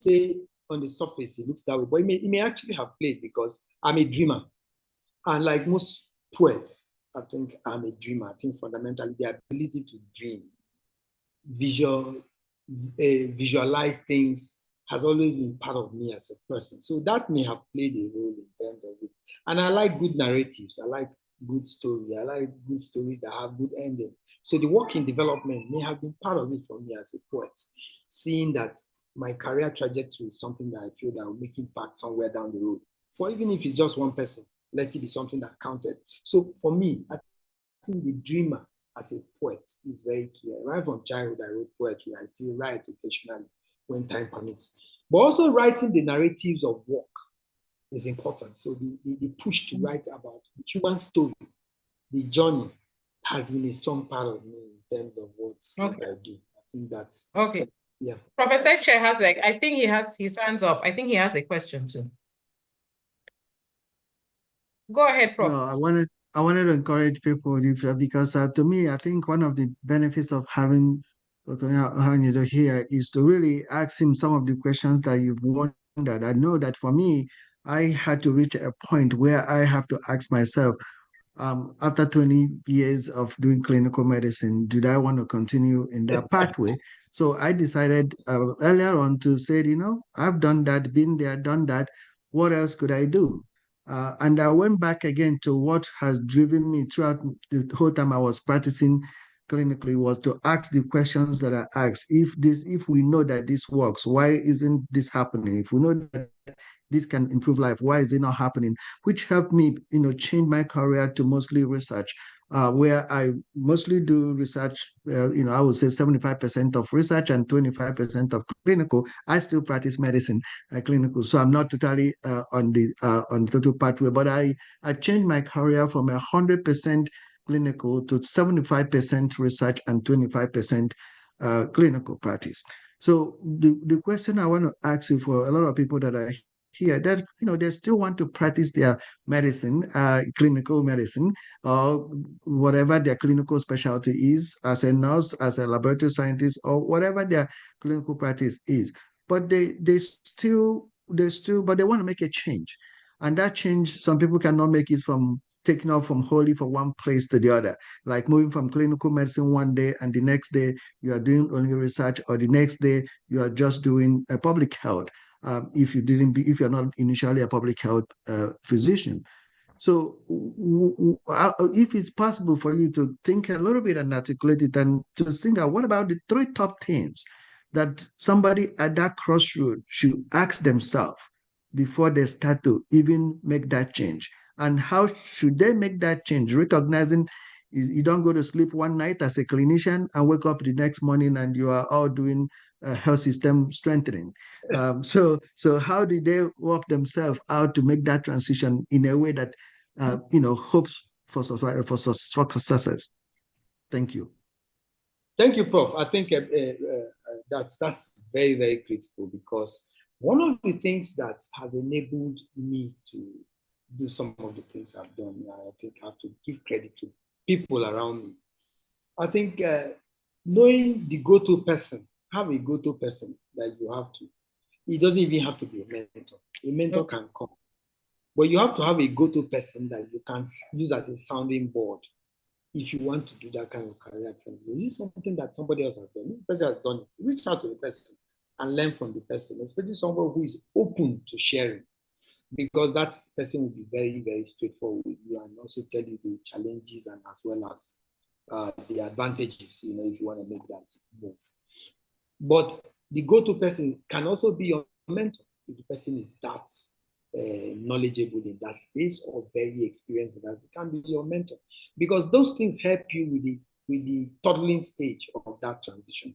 say on the surface it looks that way, but it may actually have played because I'm a dreamer. And like most poets, I think I'm a dreamer. I think fundamentally the ability to dream, visualize things has always been part of me as a person. So that may have played a role in terms of it. And I like good narratives. I like good stories. I like good stories that have good ending. So the work in development may have been part of it for me as a poet, seeing that my career trajectory is something that I feel that will make impact somewhere down the road. For even if it's just one person, let it be something that counted. So for me, I think the dreamer as a poet is very clear. Right from childhood, I wrote poetry. I still write occasionally when time permits. But also writing the narratives of work is important. So the push to write about the human story, the journey, has been a strong part of me in terms of what I do. I think that's okay. Yeah. Professor Chair has I think he has his hands up. I think he has a question too. Go ahead, Prof. No, I wanted to encourage people because to me, I think one of the benefits of having Dr. Ohanido here is to really ask him some of the questions that you've wondered. I know that for me, I had to reach a point where I have to ask myself, after 20 years of doing clinical medicine, did I want to continue in that pathway? So I decided earlier on to say, I've done that, been there, done that. What else could I do? And I went back again to what has driven me throughout the whole time I was practicing clinically, was to ask the questions that I asked. If we know that this works, why isn't this happening? If we know that this can improve life, why is it not happening? Which helped me, change my career to mostly research, where I mostly do research, I would say 75% of research and 25% of clinical. I still practice medicine clinical, so I'm not totally on the total pathway, but I changed my career from 100% clinical to 75% research and 25% clinical practice. So the question I want to ask you, for a lot of people that are here, that they still want to practice their medicine, clinical medicine, or whatever their clinical specialty is, as a nurse, as a laboratory scientist, or whatever their clinical practice is, but they want to make a change, and that change, some people cannot make it from taking off from wholly from one place to the other, like moving from clinical medicine one day and the next day you are doing only research, or the next day you are just doing a public health. If you're not initially a public health physician. So if it's possible for you to think a little bit and articulate it, and to think out, what about the 3 top things that somebody at that crossroad should ask themselves before they start to even make that change? And how should they make that change, recognizing you don't go to sleep one night as a clinician and wake up the next morning and you are all doing health system strengthening. So how did they work themselves out to make that transition in a way that hopes for success? Thank you. Thank you, Prof. I think that's very, very critical, because One of the things that has enabled me to do some of the things I've done, I think I have to give credit to people around me. I think knowing the go-to person, have a go-to person that you have to. It doesn't even have to be a mentor. A mentor can come. But you have to have a go-to person that you can use as a sounding board if you want to do that kind of career transition. This is something that somebody else has done. The person has done it. Reach out to the person and learn from the person, especially someone who is open to sharing, because that person will be very, very straightforward with you and also tell you the challenges and as well as the advantages, if you want to make that move. But the go-to person can also be your mentor if the person is that knowledgeable in that space or very experienced in that. It can be your mentor, because those things help you with the toddling stage of that transition.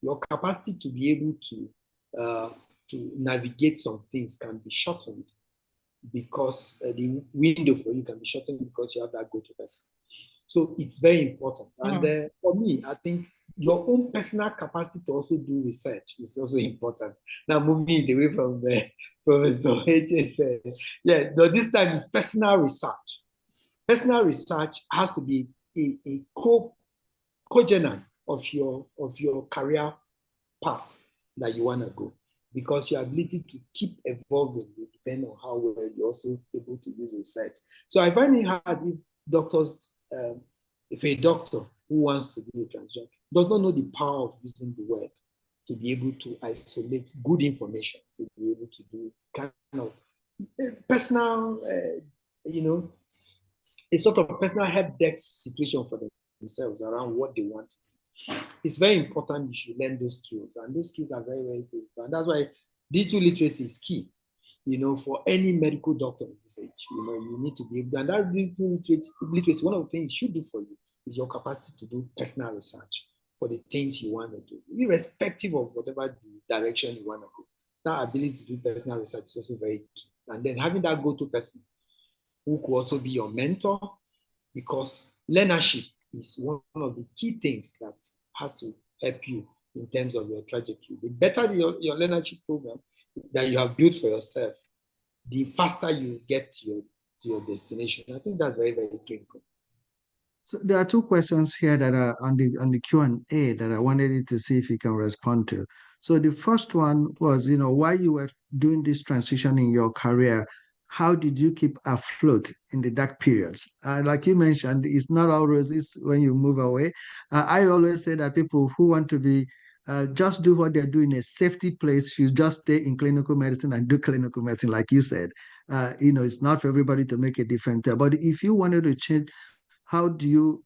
Your capacity to be able to navigate some things can be shortened because the window for you can be shortened because you have that go-to person. So it's very important. And for me, I think your own personal capacity to also do research is also important. Now, moving away from the Professor H.S. Yeah, no, this time is personal research. Personal research has to be a co-general of your career path that you want to go, because your ability to keep evolving will depend on how well you're also able to use research. So I find it hard if doctors, if a doctor who wants to do a transition does not know the power of using the word to be able to isolate good information, to be able to do kind of personal, a sort of personal help desk situation for themselves around what they want. It's very important you should learn those skills, and those skills are very, very good. And that's why digital literacy is key, for any medical doctor in this age. You need to be able to, and that digital literacy, one of the things it should do for you is your capacity to do personal research for the things you want to do, irrespective of whatever the direction you want to go. That ability to do personal research is also very key. And then having that go-to person who could also be your mentor, because learnership is one of the key things that has to help you in terms of your trajectory. The better your learnership program that you have built for yourself, the faster you get to your destination. I think that's very, very critical. So there are two questions here that are on the Q&A that I wanted you to see if you can respond to. So the first one was, while you were doing this transition in your career, how did you keep afloat in the dark periods? Like you mentioned, it's not all roses when you move away. I always say that people who want to be just do what they're doing in a safety place. You just stay in clinical medicine and do clinical medicine, like you said. It's not for everybody to make a difference. But if you wanted to change, how do you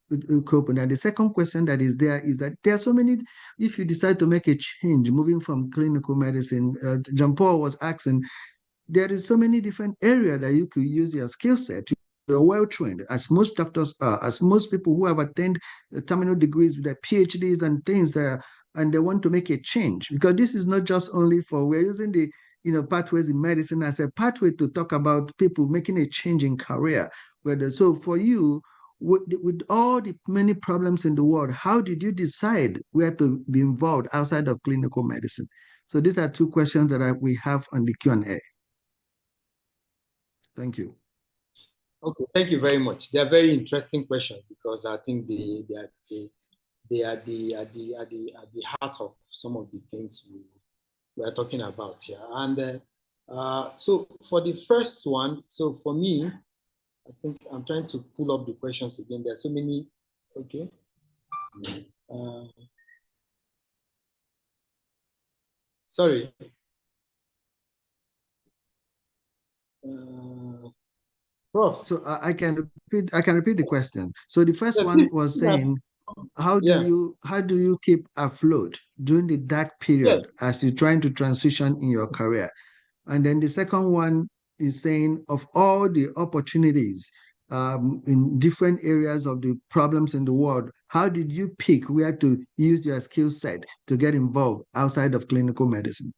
cope? And the second question that is there is that there are so many, if you decide to make a change, moving from clinical medicine, John Paul was asking, there is so many different areas that you could use your skill set. You're well trained, as most doctors are, as most people who have attained terminal degrees with their PhDs and things there, and they want to make a change. Because this is not just only for, we're using the pathways in medicine as a pathway to talk about people making a change in career. So for you, with all the many problems in the world, how did you decide where to be involved outside of clinical medicine? So these are two questions that we have on the Q&A. Thank you. Okay, thank you very much. They are very interesting questions, because I think they are the heart of some of the things we are talking about here. And so for the first one, so for me, I think I'm trying to pull up the questions again. There are so many. Okay. Sorry. Prof. So I can repeat the question. So the first one was saying, how do you keep afloat during the dark period as you're trying to transition in your career? And then the second one is saying, of all the opportunities in different areas of the problems in the world, how did you pick where to use your skill set to get involved outside of clinical medicine?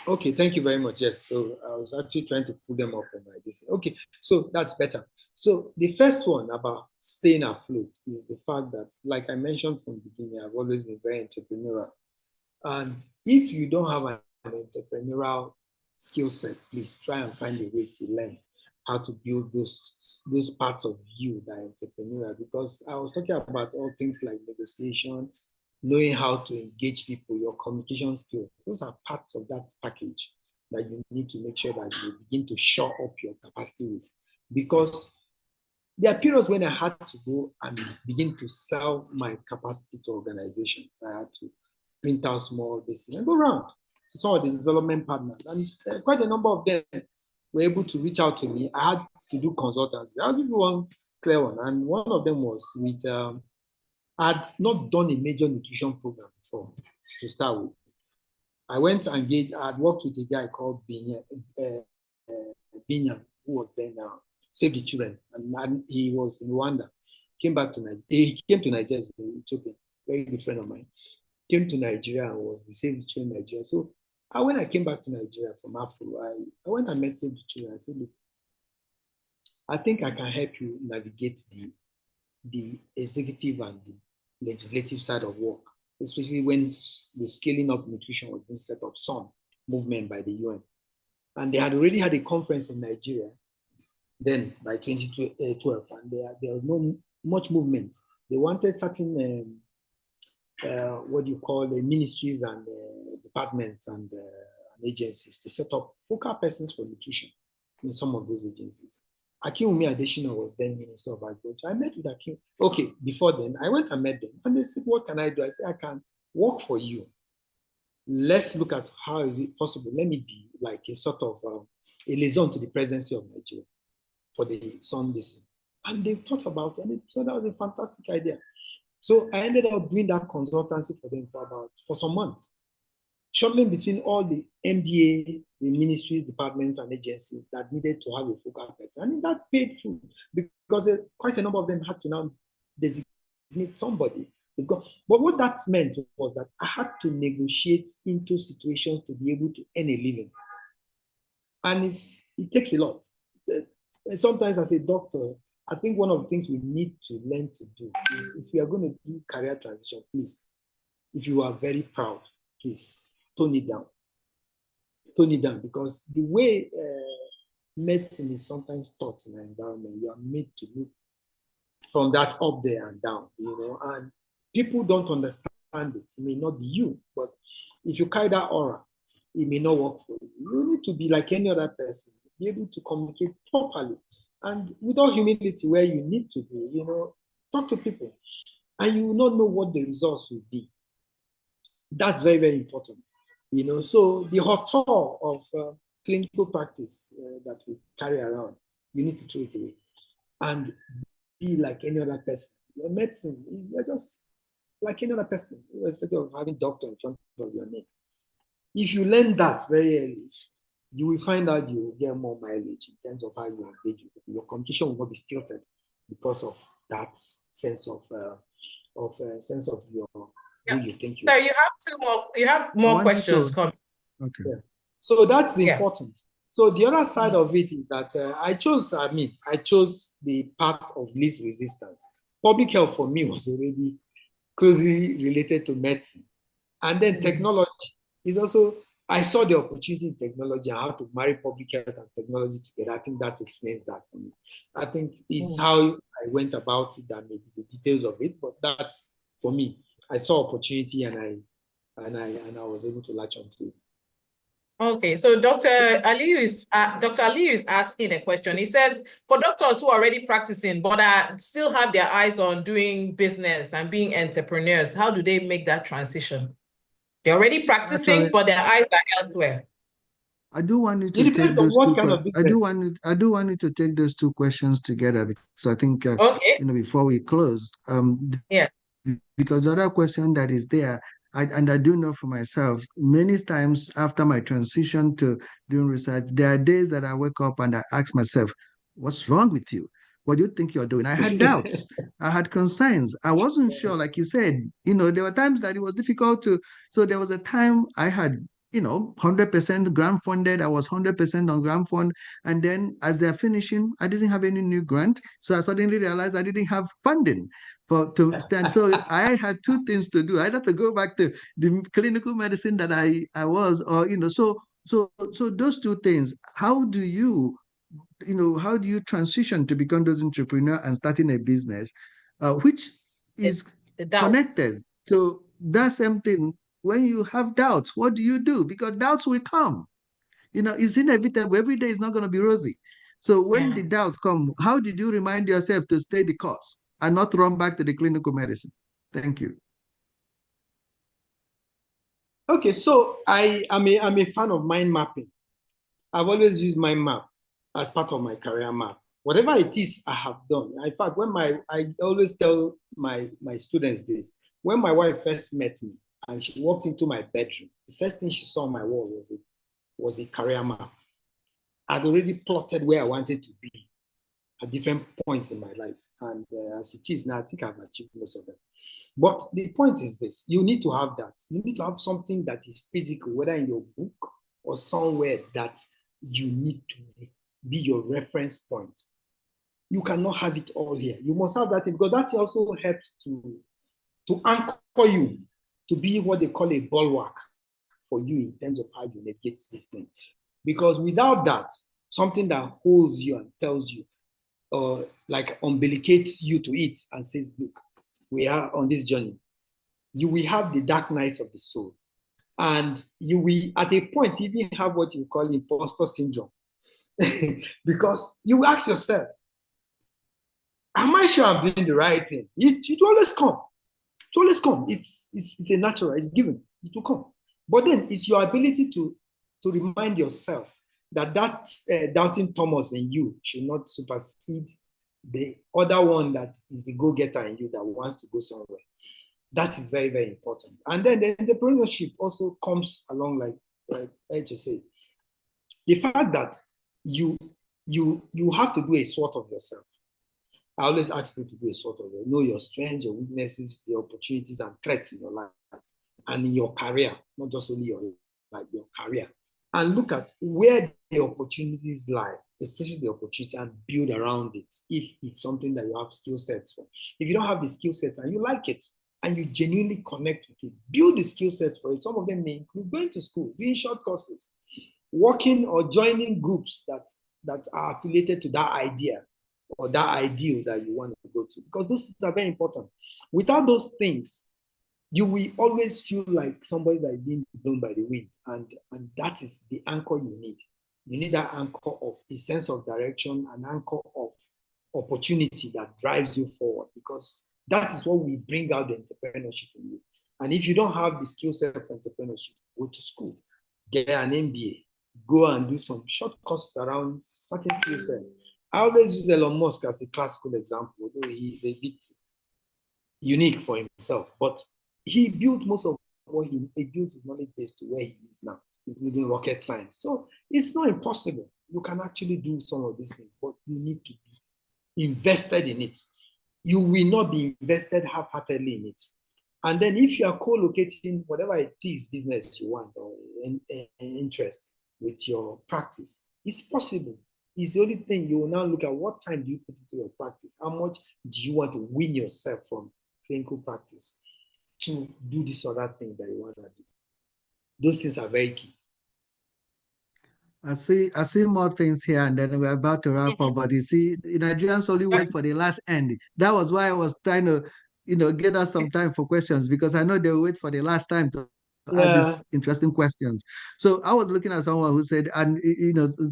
Okay, thank you very much. Yes, so I was actually trying to pull them up on my this. Okay, so that's better. So the first one about staying afloat is the fact that, like I mentioned from the beginning, I've always been very entrepreneurial. And if you don't have an entrepreneurial skill set, please try and find a way to learn how to build those parts of you that are entrepreneurial. Because I was talking about all things like negotiation, knowing how to engage people, your communication skills. Those are parts of that package that you need to make sure that you begin to shore up your capacity with. Because there are periods when I had to go and begin to sell my capacity to organizations. I had to print out small this and go around to some of the development partners. And quite a number of them were able to reach out to me. I had to do consultancy. I'll give you one clear one. And one of them was with, I had not done a major nutrition program before to start with. I went and engaged, I had worked with a guy called Binyam, who was then Save the Children, and he was in Rwanda. Came back to Nigeria. He came to Nigeria, Ethiopia, very good friend of mine. Came to Nigeria and was with Save the Children in Nigeria. So when I came back to Nigeria from Afro, I went and met Save the Children. I said, look, I think I can help you navigate the executive and the legislative side of work, especially when the scaling up nutrition was being set up, some movement by the UN. And they had already had a conference in Nigeria then by 2012, and there was no much movement. They wanted certain, what do you call the ministries and departments and agencies to set up focal persons for nutrition in some of those agencies. Akinwumi Adesina was then Minister of Agriculture. I met with Akin. Okay, before then, I went and met them. And they said, what can I do? I said, I can work for you. Let's look at how is it possible. Let me be like a sort of a liaison to the presidency of Nigeria for the Sunday. And they thought about it, and it turned out a fantastic idea. So I ended up doing that consultancy for them for some months, shuttling between all the MDA, the ministries, departments, and agencies that needed to have a focal person. And that paid through because quite a number of them had to now designate somebody. But what that meant was that I had to negotiate into situations to be able to earn a living. And it takes a lot. And sometimes as a doctor, I think one of the things we need to learn to do is if we are going to do career transition, please, if you are very proud, please tone it down. Tone it down, because the way medicine is sometimes taught in our environment, you are made to look from that up there and down, and people don't understand it. It may not be you, but if you carry that aura, it may not work for you. You need to be like any other person, be able to communicate properly and with all humility where you need to be, talk to people, and you will not know what the results will be. That's very, very important, So the hauteur of clinical practice that we carry around, you need to throw it away and be like any other person. Your medicine, you're just like any other person, irrespective of having doctor in front of your name. If you learn that very early, you will find out you will get more mileage in terms of how you engage with people. Your communication will not be stilted because of that sense of your who you think you So are. you have more questions coming. Okay. Yeah. So that's important. So the other side of it is that I chose the path of least resistance. Public health for me was already closely related to medicine. And then technology is also, I saw the opportunity in technology and how to marry public health and technology together. I think that explains that for me. I think it's how I went about it and maybe the details of it, but that's for me. I saw opportunity and I was able to latch onto it. Okay, so Dr. Aliyu is asking a question. He says, for doctors who are already practicing but still have their eyes on doing business and being entrepreneurs, how do they make that transition? They're already practicing, but their eyes are elsewhere. I do want you to take those two. I do want you to take those two questions together, because I think before we close, because the other question that is there, I do know for myself, many times after my transition to doing research, there are days that I wake up and I ask myself, what's wrong with you? What do you think you're doing? I had doubts. I had concerns. I wasn't sure, like you said, there were times that it was difficult to, so there was a time I had 100% grant funded. I was 100% on grant fund. And then as they're finishing, I didn't have any new grant. So I suddenly realized I didn't have funding to stand. So I had two things to do. I had to go back to the clinical medicine that I was, or, so those two things, how do you transition to become those entrepreneur and starting a business, which is The doubts. connected to that same thing? When you have doubts, what do you do? Because doubts will come. It's inevitable. Every day is not going to be rosy. So when Yeah. the doubts come, how did you remind yourself to stay the course and not run back to the clinical medicine? Thank you. Okay, so I'm a fan of mind mapping. I've always used mind map as part of my career map. Whatever it is I have done. In fact, I always tell my students this. When my wife first met me and she walked into my bedroom, the first thing she saw on my wall was a career map. I'd already plotted where I wanted to be at different points in my life. And as it is now, I think I've achieved most of them. But the point is this: you need to have that. You need to have something that is physical, whether in your book or somewhere that you need to be your reference point. You cannot have it all here. You must have that, because that also helps to anchor you, to be what they call a bulwark for you in terms of how you navigate this thing. Because without that, something that holds you and tells you, or like umbilicates you to it and says, look, we are on this journey. You will have the dark nights of the soul. And you will, at a point, even have what you call imposter syndrome. Because you will ask yourself, am I sure I'm doing the right thing? It will always come. It will always come. It's a natural, it's given. It will come. But then it's your ability to remind yourself that doubting Thomas in you should not supersede the other one that is the go-getter in you that wants to go somewhere. That is very, very important. And then the entrepreneurship also comes along, like HSA. The fact that you have to do a SWOT of yourself. I always ask people to do a SWOT of yourself. Know your strengths, your weaknesses, the opportunities and threats in your life and in your career, not just only your life, your career. And look at where the opportunities lie, especially the opportunity, and build around it if it's something that you have skill sets for. If you don't have the skill sets and you like it and you genuinely connect with it, build the skill sets for it. Some of them may include going to school, doing short courses, working or joining groups that are affiliated to that idea or that ideal that you want to go to, because those things are very important. Without those things, you will always feel like somebody that is being blown by the wind. And that is the anchor you need. You need that anchor of a sense of direction, an anchor of opportunity that drives you forward, because that is what will bring out the entrepreneurship in you. And if you don't have the skill set of entrepreneurship, go to school, get an MBA, go and do some short courses around certain skill sets. I always use Elon Musk as a classical example, although he's a bit unique for himself. But he built most of what he built his knowledge base to where he is now, including rocket science. So it's not impossible. You can actually do some of these things, but you need to be invested in it. You will not be invested half-heartedly in it. And then if you are co-locating whatever it is business you want or interest with your practice, it's possible. It's the only thing you will now look at: what time do you put into your practice? How much do you want to win yourself from clinical practice to do this other thing that you want to do? Those things are very key. I see more things here, and then we're about to wrap up. But you see, Nigerians only wait for the last end. That was why I was trying to, get us some time for questions, because I know they'll wait for the last time to ask these interesting questions. So I was looking at someone who said, and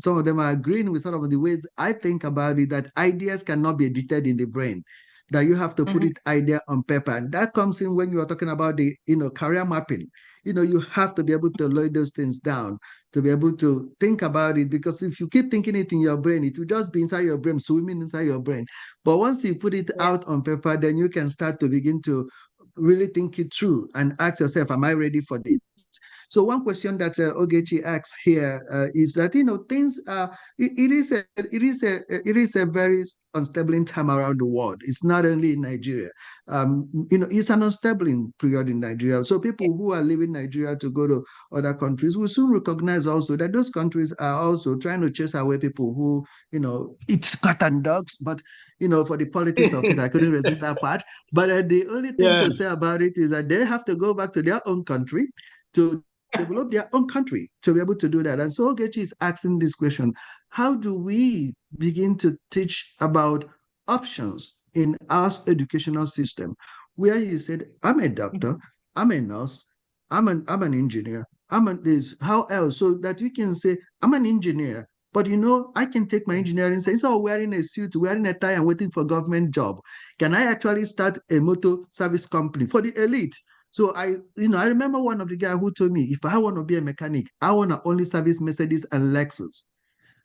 some of them are agreeing with some of the ways I think about it, that ideas cannot be edited in the brain, that you have to put it idea on paper. And that comes in when you are talking about the career mapping. You have to be able to lay those things down, to be able to think about it, because if you keep thinking it in your brain, it will just be inside your brain, swimming inside your brain. But once you put it out on paper, then you can start to begin to really think it through and ask yourself, am I ready for this? So one question that Ogechi asks here is that, things it is a very unstable time around the world. It's not only in Nigeria. It's an unstable period in Nigeria. So people who are leaving Nigeria to go to other countries will soon recognize also that those countries are also trying to chase away people who, eat cat and dogs. But, for the politics of it, I couldn't resist that part. But the only thing to say about it is that they have to go back to their own country to develop their own country to be able to do that. And so Ogechi is asking this question: how do we begin to teach about options in our educational system, where you said, I'm a doctor, I'm a nurse, I'm an engineer, this, how else? So that you can say, I'm an engineer, but I can take my engineering, say, instead of wearing a suit, wearing a tie and waiting for government job, can I actually start a motor service company for the elite? So I remember one of the guys who told me, if I want to be a mechanic, I want to only service Mercedes and Lexus.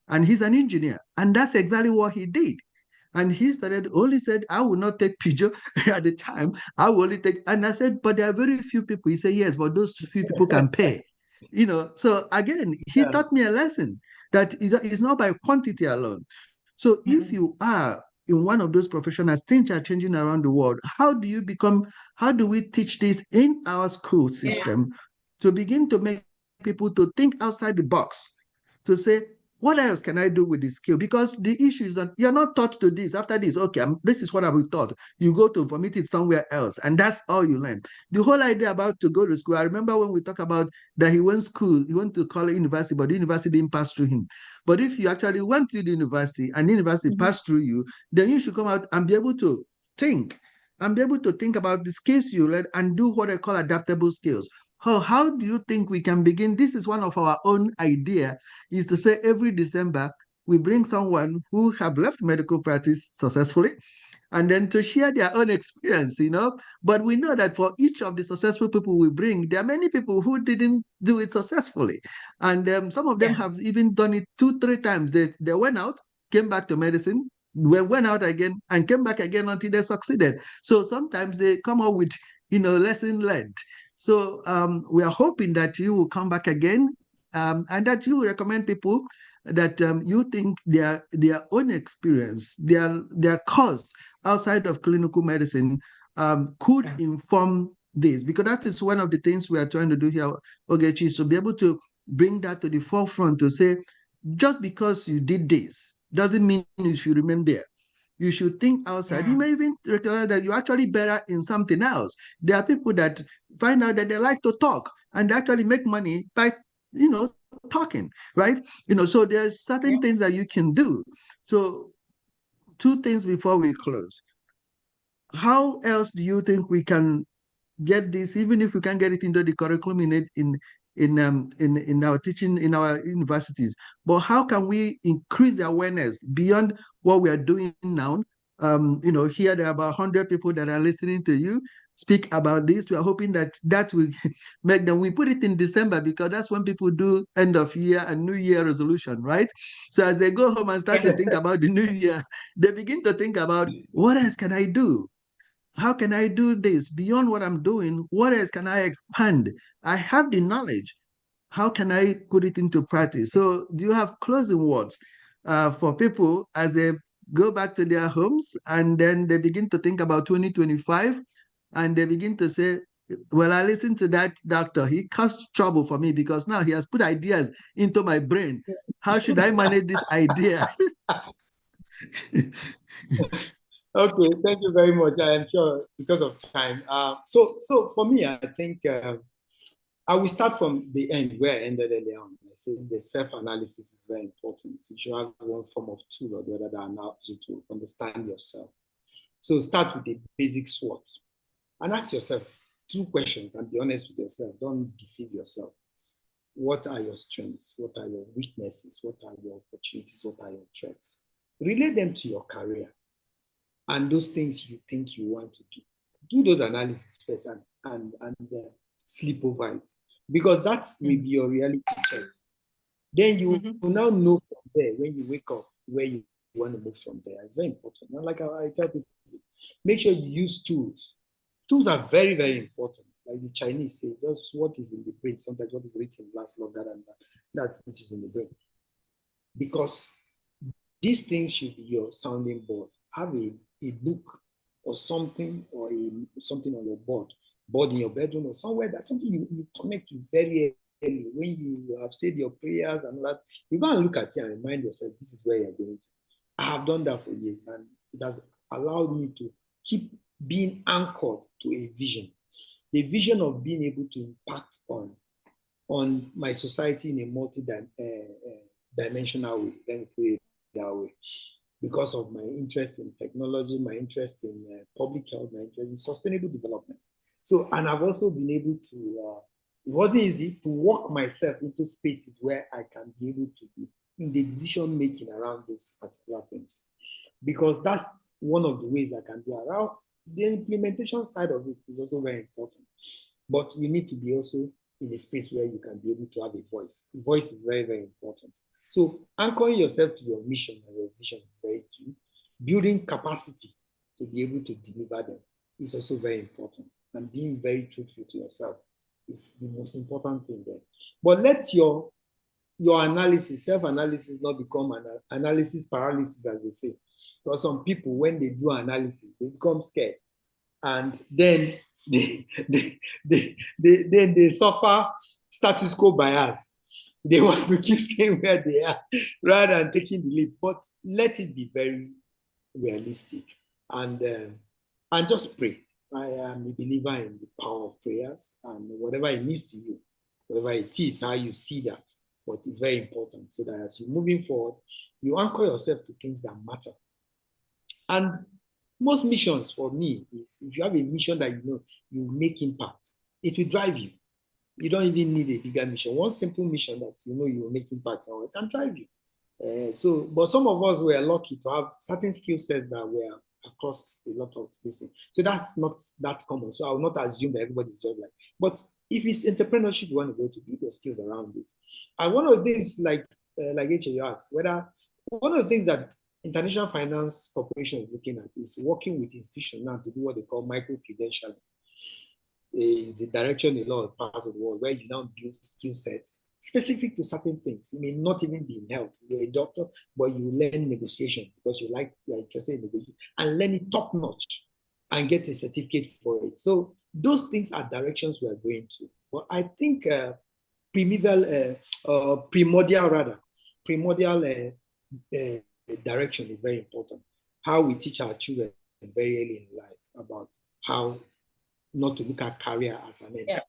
And he's an engineer. And that's exactly what he did. And he only said, I will not take Peugeot at the time. I will only take, and I said, but there are very few people. He said, yes, but those few people can pay. So again, he taught me a lesson that it's not by quantity alone. So if you are in one of those professions, things are changing around the world, how do we teach this in our school system to begin to make people to think outside the box, to say, what else can I do with this skill? Because the issue is that you're not taught to this. After this, okay, this is what I was taught. You go to vomit it somewhere else, and that's all you learn. The whole idea about to go to school, I remember when we talk about that he went to college, university, but the university didn't pass through him. But if you actually went to the university and the university passed through you, then you should come out and be able to think, and be able to think about the skills you learn and do what I call adaptable skills. How do you think we can begin? This is one of our own idea, is to say every December, we bring someone who have left medical practice successfully, and then to share their own experience, But we know that for each of the successful people we bring, there are many people who didn't do it successfully. And some of them have even done it 2-3 times. They went out, came back to medicine, went out again, and came back again until they succeeded. So sometimes they come up with, lesson learned. So we are hoping that you will come back again, and that you will recommend people that you think their own experience, their course outside of clinical medicine could inform this. Because that is one of the things we are trying to do here, Ogechi, so be able to bring that to the forefront, to say, just because you did this doesn't mean you should remain there. You should think outside. You may even recognize that you're actually better in something else. There are people that find out that they like to talk and they actually make money by, talking, right? So there's certain things that you can do. So 2 things before we close. How else do you think we can get this, even if we can't get it into the curriculum in our teaching in our universities, but how can we increase the awareness beyond what we are doing now? Here there are about 100 people that are listening to you speak about this. We are hoping that will make them. We put it in December because that's when people do end of year and New Year resolution, right? So as they go home and start to think about the new year, they begin to think about, what else can I do? How can I do this beyond what I'm doing? What else can I expand? I have the knowledge. How can I put it into practice? So do you have closing words for people as they go back to their homes and then they begin to think about 2025 and they begin to say, well, I listened to that doctor. He caused trouble for me because now he has put ideas into my brain. How should I manage this idea? Okay, thank you very much. I am sure because of time. So for me, I think I will start from the end where I ended earlier on. I said the self-analysis is very important. You should have one form of tool or the other that allows you to understand yourself. So start with the basic SWOT and ask yourself 2 questions and be honest with yourself. Don't deceive yourself. What are your strengths? What are your weaknesses? What are your opportunities? What are your threats? Relate them to your career and those things you think you want to do. Do those analyses first and sleep over it, because that will be your reality check. Then you will now know from there, when you wake up, where you want to move from there. It's very important. Now, like I tell people, make sure you use tools. Tools are very, very important. like the Chinese say, just what is in the brain. Sometimes what is written lasts longer than that which is in the brain. Because these things should be your sounding board. Have a book or something, or something on your board in your bedroom, or somewhere, that's something you connect to very early. When you have said your prayers and all that, you go and look at it and remind yourself, this is where you're going to. I have done that for years, and it has allowed me to keep being anchored to a vision. The vision of being able to impact on my society in a multi-dimensional way. Let me put it that way. Because of my interest in technology, my interest in public health, my interest in sustainable development. So, and I've also been able to, it wasn't easy to walk myself into spaces where I can be able to be in the decision making around those particular things. Because that's one of the ways I can do around. The implementation side of it is also very important. But you need to be also in a space where you can be able to have a voice. The voice is very, very important. So anchoring yourself to your mission and your vision is very key. Building capacity to be able to deliver them is also very important. And being very truthful to yourself is the most important thing there. But let your analysis, self-analysis, not become an analysis paralysis, as they say. Because some people, when they do analysis, they become scared. And then they suffer status quo bias. They want to keep staying where they are rather than taking the lead. But let it be very realistic, and just pray. I am a believer in the power of prayers, and whatever it means to you, whatever it is, how you see that, but it's very important, so that as you're moving forward, you anchor yourself to things that matter. And most missions for me is, if you have a mission that you know you make impact, it will drive you. You don't even need a bigger mission. One simple mission that you know you will make impact on, it can drive you. But some of us were lucky to have certain skill sets that were across a lot of places. So that's not that common. So I will not assume that everybody's just like. But if it's entrepreneurship, you want to go to build your skills around it. And one of the things, like HA asked, whether one of the things that International Finance Corporation is looking at is working with institutions now to do what they call micro-credentialing. The direction in a lot of parts of the world, where you now build skill sets specific to certain things. You may not even be in health. You're a doctor, but you learn negotiation because you're interested in negotiation, and learn it top notch and get a certificate for it. So those things are directions we are going to. But I think primordial direction is very important. How we teach our children very early in life about how not to look at career as an end,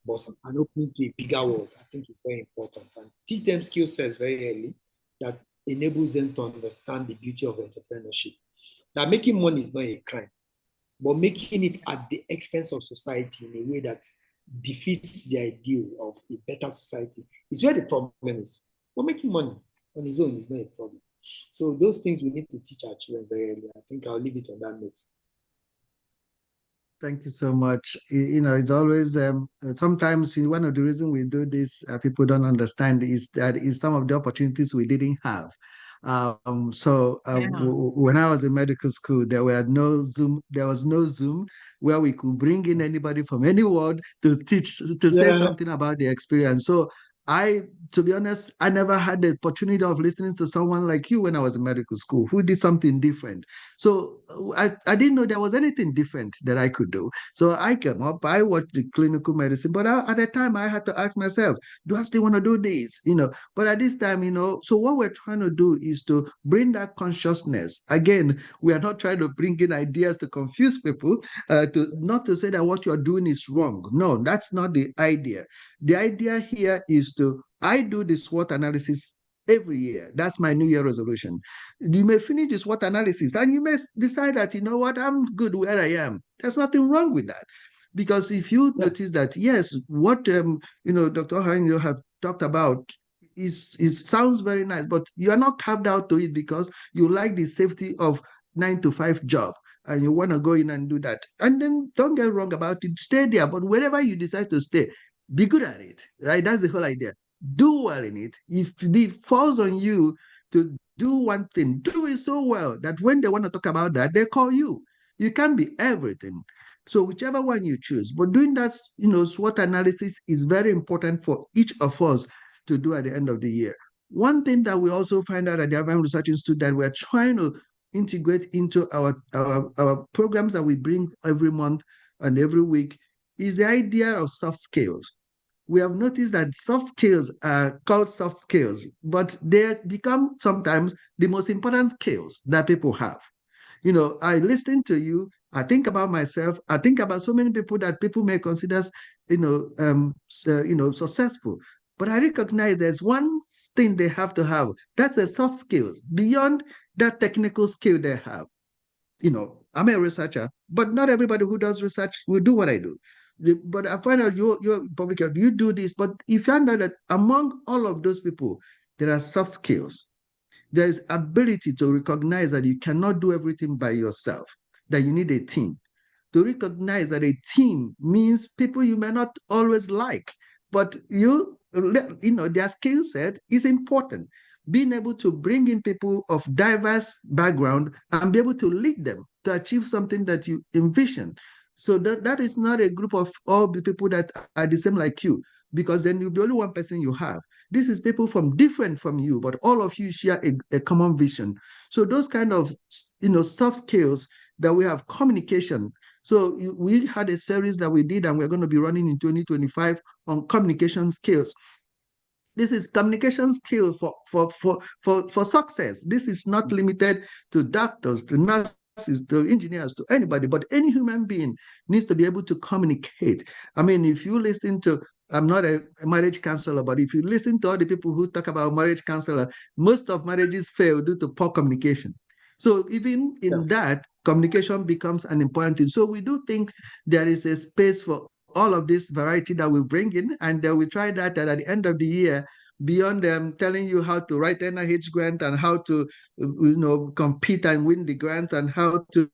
but an opening to a bigger world, I think is very important. And teach them skill sets very early that enables them to understand the beauty of entrepreneurship. That making money is not a crime, but making it at the expense of society in a way that defeats the ideal of a better society is where the problem is. But making money on its own is not a problem. So those things we need to teach our children very early. I think I'll leave it on that note. Thank you so much. It's always sometimes one of the reasons we do this, people don't understand, is that is some of the opportunities we didn't have. When I was in medical school, there was no Zoom where we could bring in anybody from any world to teach, to say something about the experience. So to be honest, I never had the opportunity of listening to someone like you when I was in medical school who did something different. So I didn't know there was anything different that I could do. So I came up, I watched the clinical medicine, but at the time I had to ask myself, do I still want to do this? But at this time, so what we're trying to do is to bring that consciousness. Again, we are not trying to bring in ideas to confuse people, not to say that what you're doing is wrong. No, that's not the idea. The idea here is I do the SWOT analysis every year. That's my New Year resolution. You may finish the SWOT analysis and you may decide that, what, I'm good where I am. There's nothing wrong with that. Because if you notice that, yes, what, Dr. Ohayo have talked about sounds very nice, but you are not carved out to it because you like the safety of 9-to-5 job and you want to go in and do that. And then don't get wrong about it. Stay there, but wherever you decide to stay, be good at it, right? That's the whole idea. Do well in it. If it falls on you to do one thing, do it so well that when they want to talk about that, they call you. You can't be everything. So whichever one you choose, but doing that, SWOT analysis is very important for each of us to do at the end of the year. One thing that we also find out at the Abraham Research Institute that we're trying to integrate into our programs that we bring every month and every week is the idea of soft skills. We have noticed that soft skills are called soft skills, but they become sometimes the most important skills that people have. I listen to you, I think about myself, I think about so many people that people may consider, successful. But I recognize there's one thing they have to have. That's a soft skills beyond that technical skill they have. I'm a researcher, but not everybody who does research will do what I do. But I find out you're public health, you do this, but you find out that among all of those people, there are soft skills. There's ability to recognize that you cannot do everything by yourself, that you need a team. To recognize that a team means people you may not always like, but their skill set is important. Being able to bring in people of diverse background and be able to lead them to achieve something that you envision. So that is not a group of all the people that are the same like you, because then you'll be only one person you have. This is people from different from you, but all of you share a common vision. So those kind of soft skills that we have, communication. So we had a series that we did, and we're going to be running in 2025 on communication skills. This is communication skill for success. This is not limited to doctors, to nurses, to engineers, to anybody, but any human being needs to be able to communicate. I mean, if you listen to, I'm not a marriage counselor, but if you listen to all the people who talk about marriage counselor, most of marriages fail due to poor communication. So even in that, communication becomes an important thing. So we do think there is a space for all of this variety that we bring in, and we try that at the end of the year, beyond telling you how to write NIH grant and how to compete and win the grants and how to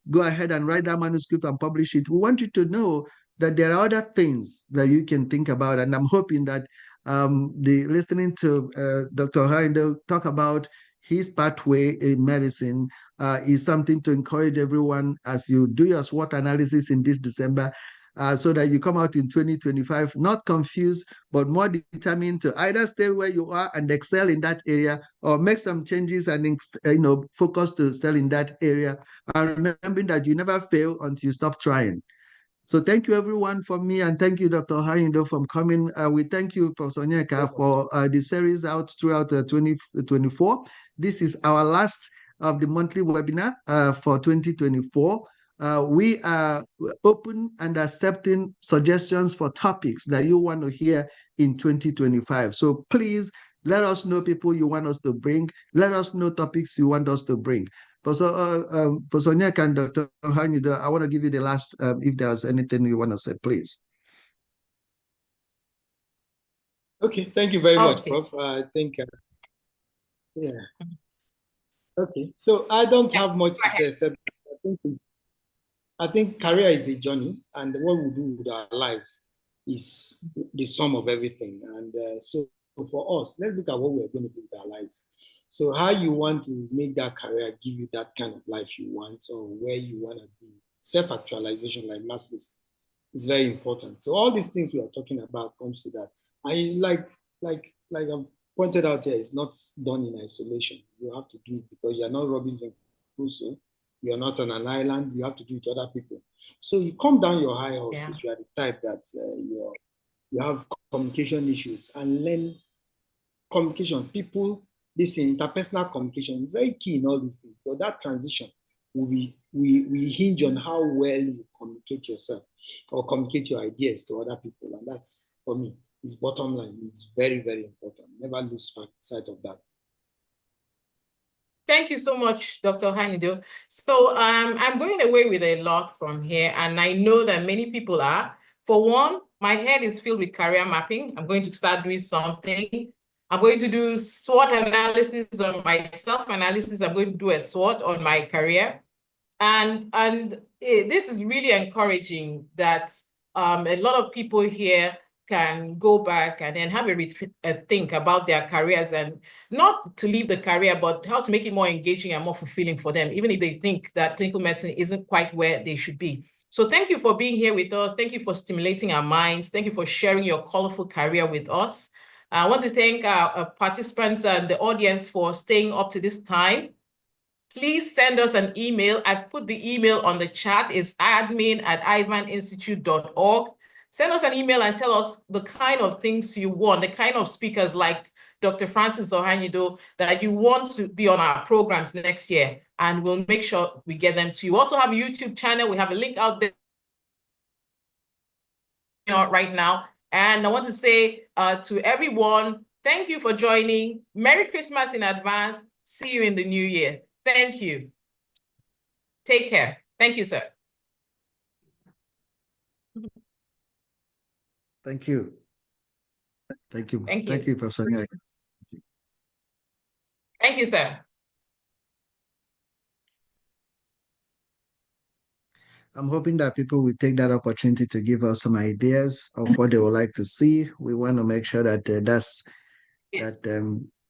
go ahead and write that manuscript and publish it. We want you to know that there are other things that you can think about, and I'm hoping that listening to Dr. Ohanido talk about his pathway in medicine is something to encourage everyone as you do your SWOT analysis in this December, so that you come out in 2025 not confused, but more determined to either stay where you are and excel in that area, or make some changes and focus to excel in that area. And remembering that you never fail until you stop trying. So thank you everyone from me, and thank you, Dr. Ohanido, for coming. We thank you, Professor Onyeka, for the series out throughout 2024. This is our last of the monthly webinar for 2024. We are open and accepting suggestions for topics that you want to hear in 2025. So please let us know people you want us to bring. Let us know topics you want us to bring. Professor Onyeka and Dr. Ohanido, I want to give you the last, if there's anything you want to say, please. Okay, thank you very much, Prof. I think, yeah. Okay, so I don't have much to say, except I think career is a journey, and what we do with our lives is the sum of everything. And so for us, let's look at what we're going to do with our lives. So how you want to make that career give you that kind of life you want, or where you want to be. Self-actualization, like Maslow, is very important. So all these things we are talking about comes to that. I like I've pointed out here, it's not done in isolation. You have to do it because you're not Robinson Crusoe. You're not on an island. You have to do it to other people. So you calm down your high horse if you are the type that you have communication issues, and learn communication. People, this interpersonal communication is very key in all these things. So that transition we hinge on how well you communicate yourself or communicate your ideas to other people, and that's, for me, is bottom line. It's very, very important. Never lose sight of that. Thank you so much, Dr. Ohanido. So I'm going away with a lot from here, and I know that many people are. For one, my head is filled with career mapping. I'm going to start doing something. I'm going to do SWOT analysis on my self-analysis. I'm going to do a SWOT on my career. And this is really encouraging that a lot of people here can go back and then have a think about their careers, and not to leave the career, but how to make it more engaging and more fulfilling for them, even if they think that clinical medicine isn't quite where they should be. So thank you for being here with us. Thank you for stimulating our minds. Thank you for sharing your colorful career with us. I want to thank our participants and the audience for staying up to this time. Please send us an email. I've put the email on the chat. It's admin@ivaninstitute.org. Send us an email and tell us the kind of things you want, the kind of speakers like Dr. Francis Ohanyido that you want to be on our programs next year, and we'll make sure we get them to you. We also have a YouTube channel. We have a link out there right now. And I want to say to everyone, thank you for joining. Merry Christmas in advance. See you in the new year. Thank you. Take care. Thank you, sir. Thank you. Thank you. Thank you. Thank you, Professor Nyaka. Thank you, sir. I'm hoping that people will take that opportunity to give us some ideas of what they would like to see. We want to make sure that Yes.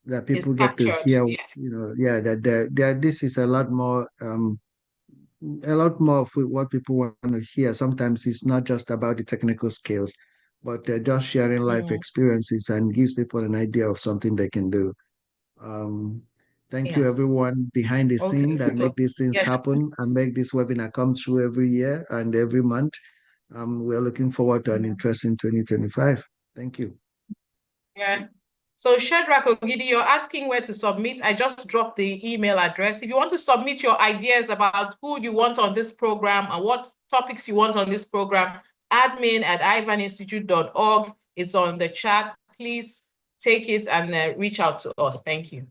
that people get to captured, hear, yes. that this is a lot more of what people want to hear. Sometimes it's not just about the technical skills, but just sharing life experiences and gives people an idea of something they can do. Thank you, Yes. everyone behind the scene that make these things Yes. happen and make this webinar come through every year and every month. We're looking forward to an interesting 2025. Thank you. Yeah. So Shadrach Ogidi, you're asking where to submit. I just dropped the email address. If you want to submit your ideas about who you want on this program and what topics you want on this program, admin@ivaninstitute.org is on the chat. Please take it and reach out to us. Thank you.